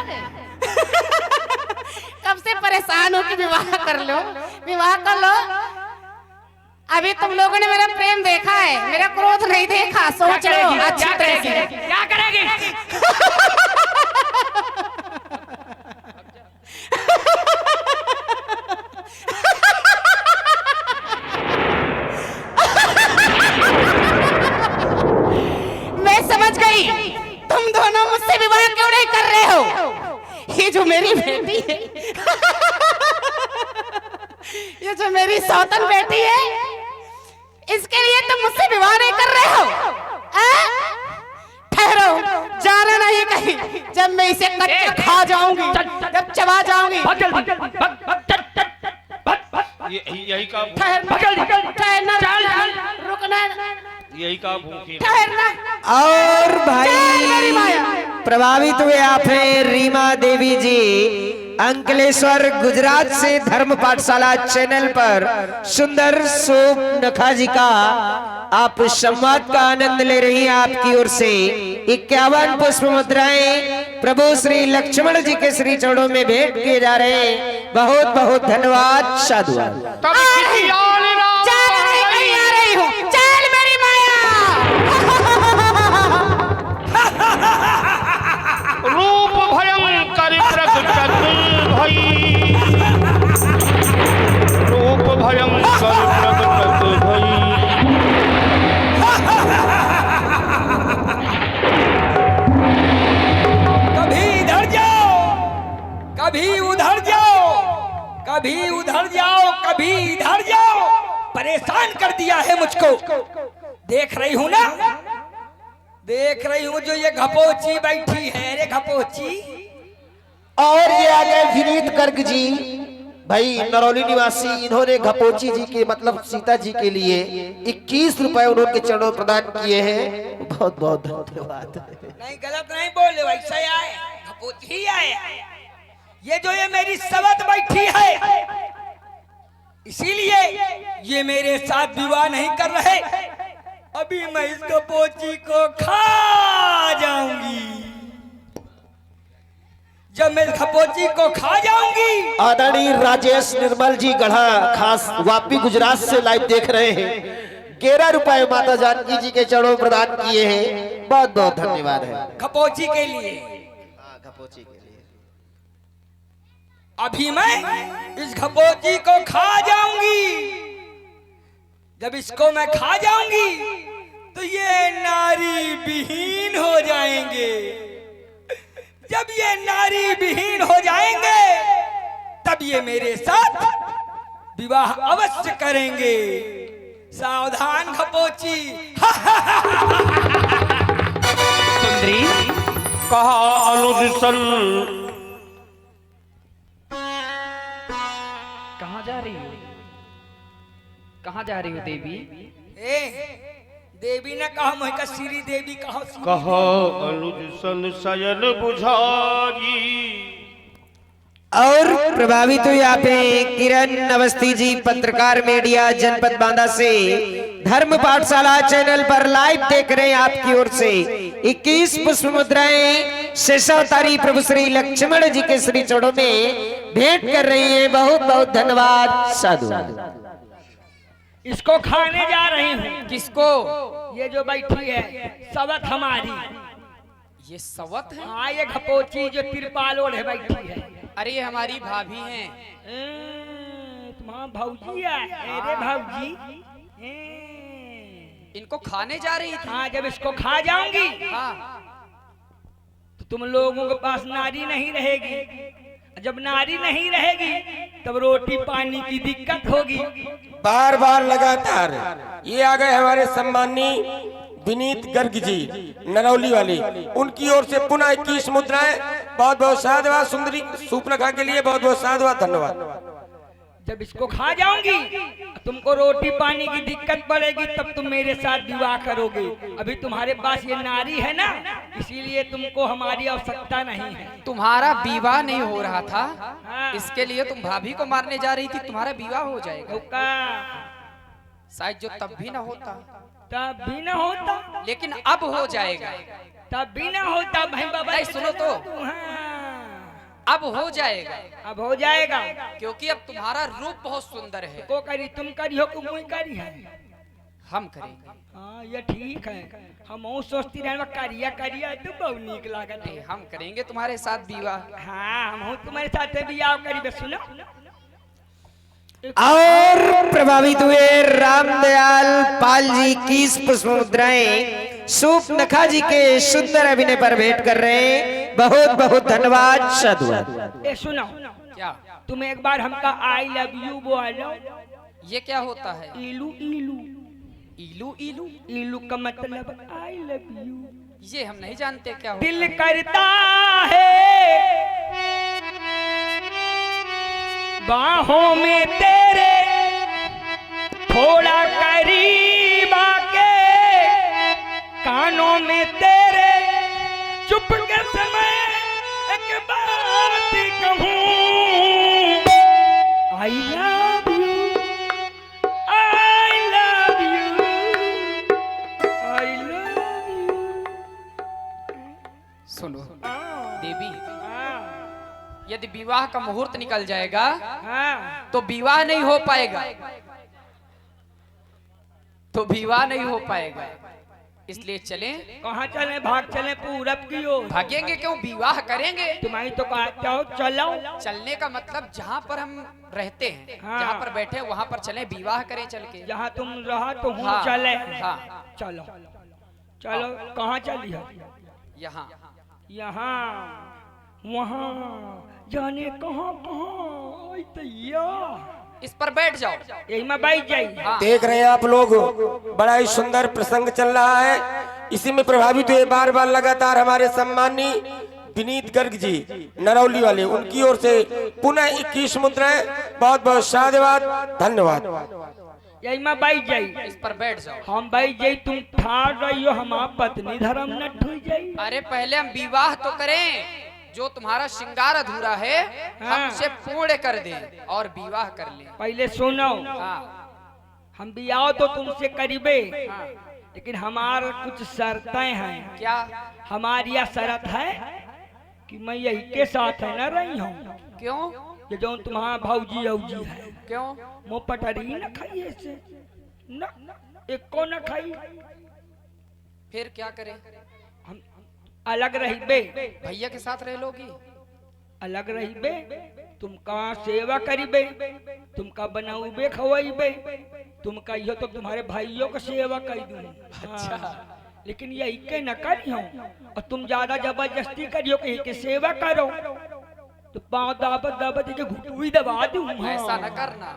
कब से परेशान हो कि विवाह कर लो, विवाह कर लो। अभी तुम लोगों ने मेरा प्रेम देखा है, मेरा क्रोध नहीं देखा। सोच लो अच्छी तरह से क्या करेगी? मैं समझ गई, तुम दोनों मुझसे विवाह क्यों नहीं कर रहे हो। ये जो मेरी बेटी है, ये जो मेरी सौतन बेटी है, इसके लिए तुम मुझसे विवाह नहीं कर रहे हो। ठहरो, जाना नहीं कहीं। जब मैं इसे कच्चा खा जाऊंगी, जब चबा जाऊंगी। यही का ठहरना, रुकना, यही का भूखी ठहरना। और भाई प्रभावित हुए आप हैं रीमा देवी जी, अंकलेश्वर गुजरात से धर्म पाठशाला चैनल पर सुंदर सोप नखा जी का आप संवाद का आनंद ले रही हैं। आपकी ओर से 51 पुष्प मुद्राएं प्रभु श्री लक्ष्मण जी के श्री चरणों में भेंट किए जा रहे हैं। बहुत बहुत धन्यवाद साधुवाद। चल मेरी माया। रूप भयंकर प्रकट भई, रूप भयंकर प्रकट भई। कभी इधर जाओ, कभी उधर जाओ, कभी उधर जाओ, कभी इधर जाओ। परेशान कर दिया है मुझको। देख रही हूँ ना, देख रही हूँ जो ये घपोची बैठी है, रे घपोची। और ये आ गए विनीत गर्ग जी, भाई नरौली निवासी। इन्होंने घपोची जी के मतलब सीता जी के लिए 21 रुपए उन्होंने चरणों प्रदान किए हैं। बहुत बहुत धन्यवाद। नहीं, गलत नहीं बोले, वैसे आए घपोची ही आए। ये जो ये मेरी सवत बैठी है, इसीलिए ये मेरे साथ विवाह नहीं कर रहे। अभी मैं इस खपोची को खा जाऊंगी। जब मैं इस खपोची को खा जाऊंगी। आदरणीय राजेश निर्मल जी गढ़ा खास वापी गुजरात से लाइव देख रहे हैं। 11 रुपए माता जानकी जी के चरणों में प्रदान किए हैं, बहुत बहुत धन्यवाद है। खपोची के लिए। खपोची के लिए अभी मैं इस खपोची को खा जाऊंगी। जब इसको मैं खा जाऊंगी तो ये नारी विहीन हो जाएंगे। जब ये नारी विहीन हो जाएंगे तब ये मेरे साथ विवाह अवश्य करेंगे। सावधान खपोची। सुंदरी कहा अनुज सन कहाँ जा रही हो? कहाँ जा रही हो देवी? ए, देवी ने कहा मैं का श्री देवी कहा। कहा अनुज सन शयन बुझाई। और प्रभावित हुई यहाँ पे किरण अवस्थी जी, पत्रकार मीडिया जनपद बांदा से धर्म पाठशाला चैनल पर लाइव देख रहे हैं। आपकी ओर से 21 पुष्प मुद्राएं शेषावतारी प्रभु श्री लक्ष्मण जी के श्री चरणों में भेंट कर रही हैं। बहुत बहुत धन्यवाद, साधु। इसको खाने जा रही हूँ। किसको? ये जो बैठी है सवत हमारी। ये सवत है? हाँ, ये खपोची जो तिरपाल ओढ़े बैठी है। अरे ये हमारी भाभी हैं। तुम्हारा भौजी है? अरे भौजी। इनको खाने जा रही थी। हाँ, जब इसको खा जाऊंगी हाँ। तो तुम लोगों के पास नारी नहीं रहेगी। जब नारी नहीं रहेगी तब रोटी पानी की दिक्कत होगी। बार बार लगातार ये आ गए हमारे सम्मानी विनीत गर्ग जी नरौली वाली, उनकी ओर से पुनः 21 मुद्राएं। बहुत बहुत साधुवाद। सुंदरी सूपनखा के लिए बहुत बहुत साधुवाद, धन्यवाद। जब इसको खा जाऊंगी तुमको रोटी पानी की दिक्कत पड़ेगी, तब तुम मेरे साथ विवाह करोगे। अभी तुम्हारे पास ये नारी है ना, इसीलिए तुमको हमारी आवश्यकता नहीं है। तुम्हारा विवाह नहीं हो रहा था, हाँ। इसके लिए तुम भाभी को मारने जा रही थी। तुम्हारा विवाह हो जाएगा शायद, जो तब भी ना होता। तब भी ना होता, लेकिन अब हो जाएगा। तब भी ना होता भाई बाबा। नहीं, सुनो तो। हाँ। अब हो जाएगा। अब हो जाएगा क्योंकि अब तुम्हारा रूप बहुत सुंदर है। को करी तुम करी हो, मुई करी है। हम करेंगे। हाँ, ये ठीक है। हम सोचती रहे करिया करिया तो बहुत नीक लागत है। हम करेंगे तुम्हारे साथ विवाह। हाँ, हम तुम्हारे साथ विवाह करी। सुनो। और प्रभावित हुए रामदयाल पाल जी 21 पुष्प मुद्राएं सूप नखा जी के सुंदर अभिनय पर भेंट कर रहे हैं। बहुत बहुत धन्यवाद, साधुवाद। ए सुनो, क्या? तुम एक बार हमका आई लव यू बोलो। ये क्या होता है? इलू इलू। इलू इलू? इलू का मतलब आई लव यू। ये हम नहीं जानते क्या होता दिल है। करता है बाहों में तेरे थोड़ा करीब आके, कानों में तेरे चुप के समय एक बात कहूँ। I love you, I love you, I love you। सुनो देवी, यदि विवाह का मुहूर्त निकल जाएगा तो विवाह नहीं हो पाएगा। तो विवाह नहीं हो पाएगा, इसलिए चलें। कहाँ चले? भाग चले पूरब की ओर। भागेंगे क्यों? विवाह करेंगे। तुम्हारी तो कहते हो चलो। चलने का मतलब जहाँ पर हम रहते हैं, हाँ। जहाँ पर बैठे वहाँ पर चलें, विवाह करें चल के। जहाँ तुम रहा तो हम हाँ, चले। हाँ। चलो चलो। कहाँ चली हो? यहाँ यहाँ वहाँ जाने कहाँ कहाँ। इस पर बैठ जाओ। यही में बैठ जाई। हाँ। देख रहे हैं आप लोग, बड़ा ही सुंदर प्रसंग चल रहा है। इसी में प्रभावित हुए बार बार लगातार हमारे सम्मानी विनीत गर्ग जी नरौली वाले, उनकी ओर से पुनः 21 मुद्राएं। बहुत बहुत साधुवाद, धन्यवाद। यही में बैठ जाई। इस पर बैठ जाओ। हम बैठ जाई, तुम ठाड़ रही हो, हमारा पत्नी धर्म न ठुई जाई। अरे पहले हम विवाह तो करें। जो तुम्हारा श्रृंगार अधूरा है हम उसे पूर्ण कर दें और विवाह कर लें। पहले सुनो। हाँ। हम भी आओ तो तुमसे करीबे। लेकिन हमार कुछ शर्तें हैं। क्या? हमारी यह शर्त है कि मैं यही के साथ है ना रही हूँ। क्यों? ये जो तुम्हारा भौजी औजी है, क्यों? मुँह पटरी न खाइए से न, एक को न खाई। फिर क्या करे? हम अलग रही बे, भैया के साथ रह लोगी? अलग रही बे, तुमका सेवा करीबे, तुमका बनाऊबे खवाइबे, तुम कहियो तो तुम्हारे भाइयों को सेवा कर दूं। अच्छा। लेकिन यही के न करियो और तुम ज्यादा जबरदस्ती करियो कि के सेवा करो तो पाँव दाबत दाबत के घुटुई दबा दूं। ऐसा न करना,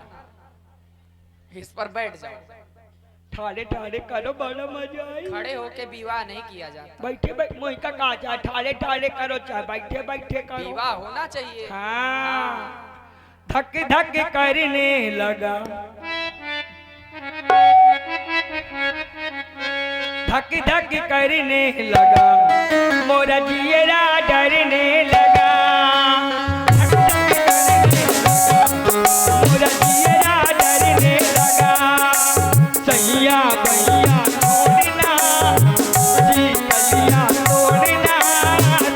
इस पर बैठ जाओ। ठाड़े ठाड़े करो, बड़ा मजा आई। खड़े होके विवाह नहीं किया जाता। बैठे बैठ मोई का काजा, ठाड़े ठाड़े करो, चाहे बैठे बैठे करो। विवाह होना चाहिए। हाँ, धक धक करने लगा, धक धक करने लगा, मोरा जियरा डरने लगा, धक धक करने लगा, मोरा जियरा डरने लगा। सैया भैया तोड़ना, जी कलिया तोड़ना,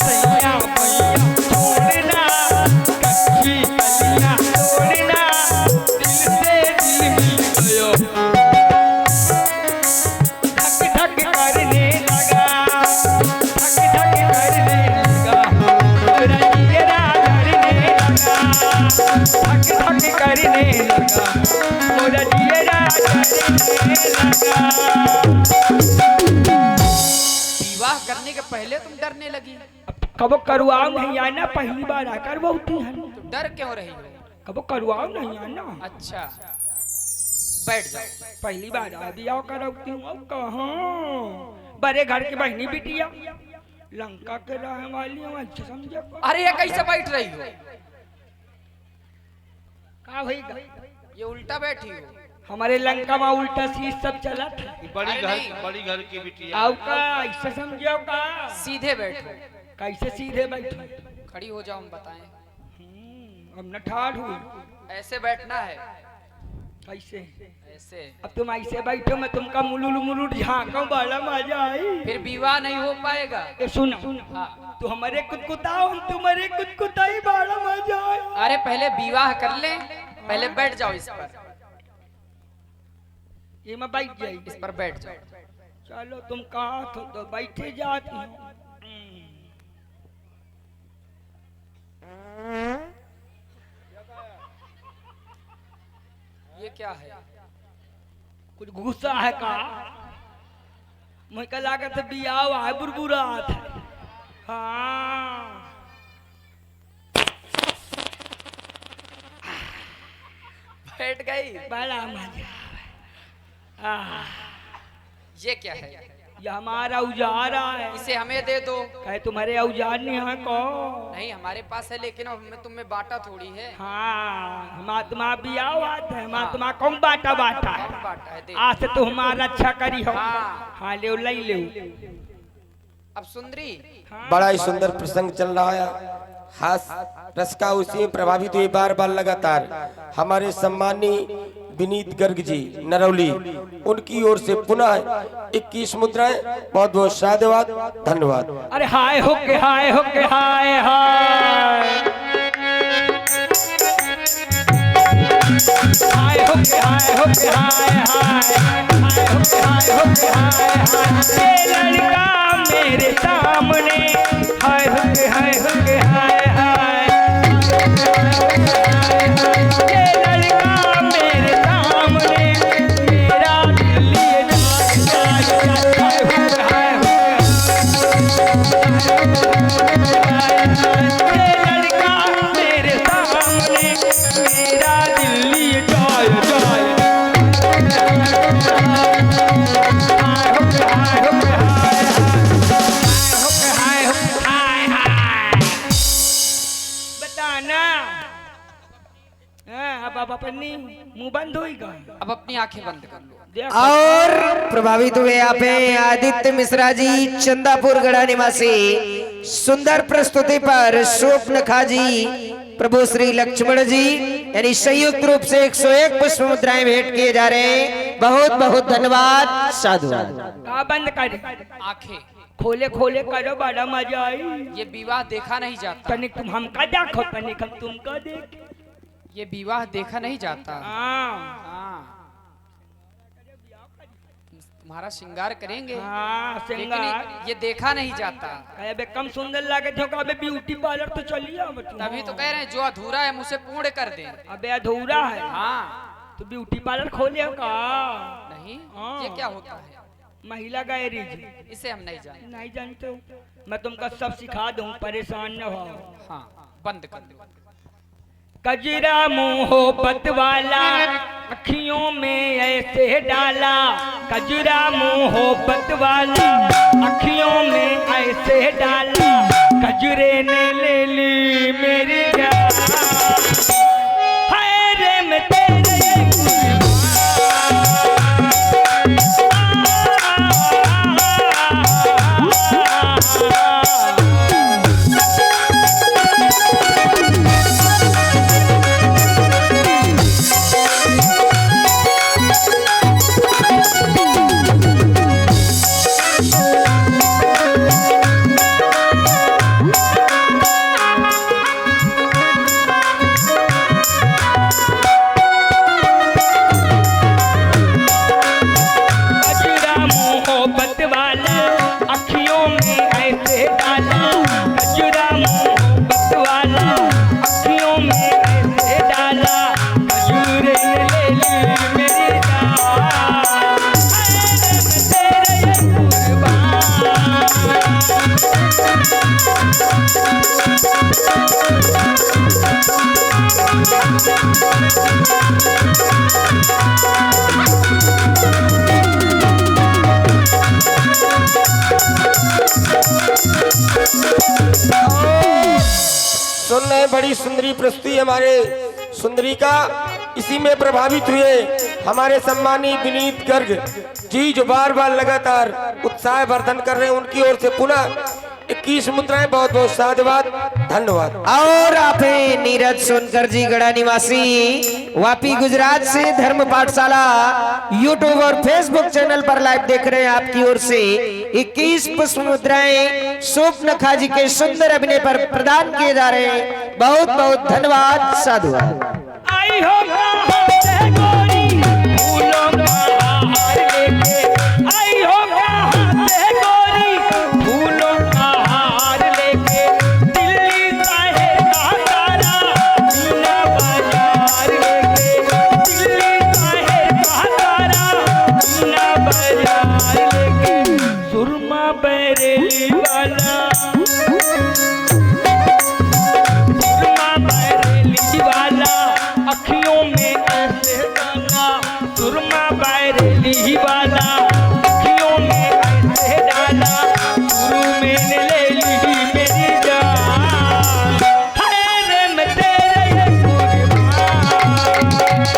सैया भैया तोड़ना, कच्ची कलिया तोड़ना, दिल से दिल मिल गयो। धक धक करने लगा, धक धक करने लगा, मोरा जियरा डरने लगा, धक धक करने लगा, मोरा जियरा डरने लगा। विवाह करने के पहले तुम डरने लगी? कबो करवाओ नहीं आना, पहली बार आकर बहुती है। तो डर क्यों रही हो? कबो करवाओ नहीं आना, अच्छा, बैठ जाओ। पहली बार आ दिया करती हूँ। अब कहाँ बड़े घर की बहनी बिटिया लंका के रहने वाली हूँ, अच्छा समझे। अरे ये कैसे बैठ रही हो? का भाई ये उल्टा बैठी हो। हमारे लंका में उल्टा सीट सब चला था। बड़ी घर की बिटिया। आओ का ऐसे समझो का, सीधे बैठो। कैसे सीधे बैठो? खड़ी हो जाओ, हम बताएं। अब न ठाड़ हुई, ऐसे बैठना है। कैसे? ऐसे। अब तुम ऐसे बैठो, मैं तुमका मुलुल मुलुल झाँका, बड़ा मजा आई। फिर विवाह नहीं हो पाएगा। ये सुनो, तू हमारे कुतकुताओ, हम तुम्हारे कुतकुताई, बड़ा मजा आई। अरे पहले विवाह कर ले, पहले बैठ जाओ इस पर। ये मैं बैठ जाई, इस पर बैठ जाओ। चलो तुम कहा तो बैठे जाती हूँ। ये क्या है? कुछ गुस्सा है का? मुझे लागत है बियाह है, बुरबुरा है। हाँ, बैठ गई। बड़ा मजा आवे। ये क्या है? ये हमारा औजार है। इसे हमें दे दो। कहे तुम्हारे औजार नहीं है को? नहीं, हमारे पास है, लेकिन हमें तुम्हें बांटा थोड़ी है। हाँ, महात्मा बियाह बात है, महात्मा कौन बाटा बाटा है। कौन बांटा है? दे। आज से तो हमारा अच्छा करी हो। हाँ। हाँ, ले ले ले। अब सुंदरी, बड़ा ही सुंदर प्रसंग चल रहा है। हास रस का उसी में प्रभावित हुए बार बार लगातार हमारे सम्मानी विनीत गर्ग जी नरौली, उनकी ओर से पुनः 21 मुद्राएं। बहुत बहुत साधुवाद, धन्यवाद। अरे हाय हो के हाय हो के हाय हाय, हाय हो के हाय हो के हाय हाय, हाय हो के हाय हो के हाय हाय। ये लड़का मेरे सामने, हाय हो के हाय हो के हाय हाय, ये लड़का मेरे सामने, मेरा दिल लिए हाय हो के हाय हो के, ये लड़का मेरे सामने, मेरा दिल लिए जाय जाय। हाय हो के हाय हो के हाय हाय, हाय हो के हाय हाय। बताना अब अपनी मुंह बंद होएगा। अब अपनी आंखें बंद कर लो। देखो और प्रभावित हुए आप हैं आदित्य मिश्रा जी, चंदापुर गढ़ा निवासी। सुंदर प्रस्तुति पर स्वप्न खाजी प्रभु श्री लक्ष्मण जी यानी संयुक्त रूप से 101 पुष्प मुद्राएं भेंट किए जा रहे हैं। बहुत बहुत धन्यवाद, साधुवाद। का बंद कर, आंखें खोले खोले करो, बड़ा मजा आई। ये विवाह देखा नहीं जाता, तनिक तुम हमका देखो, तनिक हम तुमका देख। ये विवाह देखा नहीं जाता। हाँ तुम्हारा श्रृंगार करेंगे हाँ, लेकिन श्रृंगार ये देखा नहीं जाता। अबे कम सुंदर लगे थे, अबे ब्यूटी पार्लर तो चलिए। तभी तो कह रहे हैं जो अधूरा है मुझे पूर्ण कर दें। अबे अधूरा है हाँ तो ब्यूटी पार्लर खोले का? नहीं, हाँ। ये क्या होता है? महिला गैरेज। इसे हम नहीं जानते। नहीं जानते हो? मैं तुमका सब सिखा दूं, परेशान न हो। हाँ बंद कर दो। कजरा मोहब्बत वाला अखियों में ऐसे डाला, कजरा मोहब्बत वाला अखियों में ऐसे डाला, कजरे ने ले ली मेरी जान। हाय रे मैं तेरे सुन रहे बड़ी सुंदरी प्रस्तुति हमारे सुंदरी का। इसी में प्रभावित हुए हमारे सम्मानी विनीत गर्ग जी, जो बार बार लगातार उत्साह वर्धन कर रहे हैं, उनकी ओर से पुनः 21 मुद्राएं। बहुत बहुत साधुवाद, धन्यवाद। और आप हैं नीरज सोनकर जी, गढ़ा निवासी, वापी गुजरात से धर्म पाठशाला यूट्यूब और फेसबुक चैनल पर लाइव देख रहे हैं। आपकी ओर से 21 पुष्प मुद्राएं स्वप्न खाजी के सुंदर अभिनय पर प्रदान किए जा रहे हैं। बहुत बहुत धन्यवाद, साधुवाद। आई हो गोरी फूलों का हार लेके, आई हो गोरी फूलों का हार लेके, दिल्ली शहर का तारा मीना बाजार लेके, दिल्ली शहर का तारा मीना बाजार लेके, सुरमा बरेली वाला, सुरमा बरेली वाला अखियों में ऐसे डाला, सुरमा बरेली वाला अखियों में ऐसे डाला, गुरु मैंने ले ली मेरी जान। हाय रे मैं तेरे कुर्बान,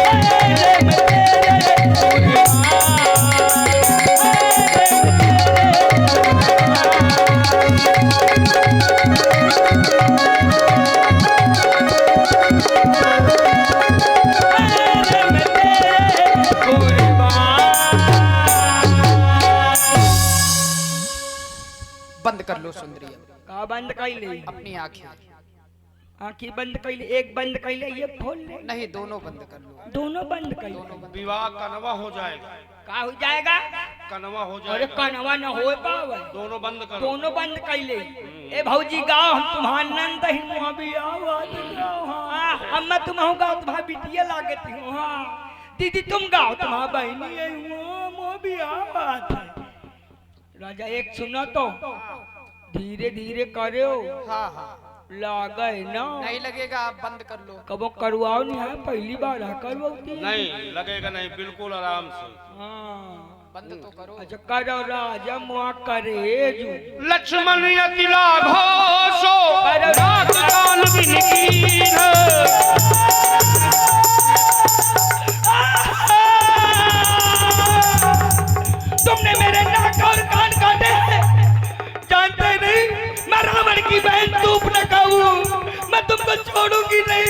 हाय रे मैं तेरे कुर्बान, हाय रे मैं तेरे कुर्बान। बंद कर लो सुंदरी, का बंद कैले? अपनी आंखें। आंखें बंद कैले, एक बंद कैले, ये खोल ले। नहीं, दोनों बंद कर लो। दोनों बंद कैले। विवाह कनवा हो जाएगा, का हो जाएगा? कनवा हो अरे जाएगा। कनवा न हो पावे, दोनों बंद करो। दोनों बंद कैले। ए भौजी गाओ, हम तुम्हार नंद ही मुहा भी आओ। हाँ, हम तुम्हारा गाओ, तुम्हारा बिटिया लागत हूँ। हाँ दीदी तुम गाओ, तुम्हारा बहनी है मुहा भी आओ। राजा एक सुनो तो, धीरे धीरे करो। हाँ हाँ, लागे ना, नहीं लगेगा, आप बंद कर लो। कबो करवाओ नहीं है, पहली बार है करवाती। नहीं लगेगा, नहीं, बिल्कुल आराम से। हाँ बंद तो करो। अच्छा करो राजा मुआ करे जू। लक्ष्मण यतिला घोषो रात कान बिन कीन, तुमने मेरे नाक और कान काटे हैं, जानते नहीं मैं रावण की बहन तूप न कहूँ, मैं मैं तुमको छोड़ूंगी नहीं।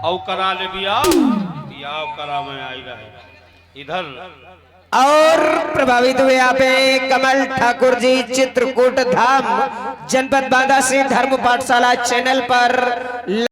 औ करा ले बिया करा में आई रहे इधर। और प्रभावित हुए यहाँ पे कमल ठाकुर जी चित्रकूट धाम जनपद बांदा से धर्म पाठशाला चैनल पर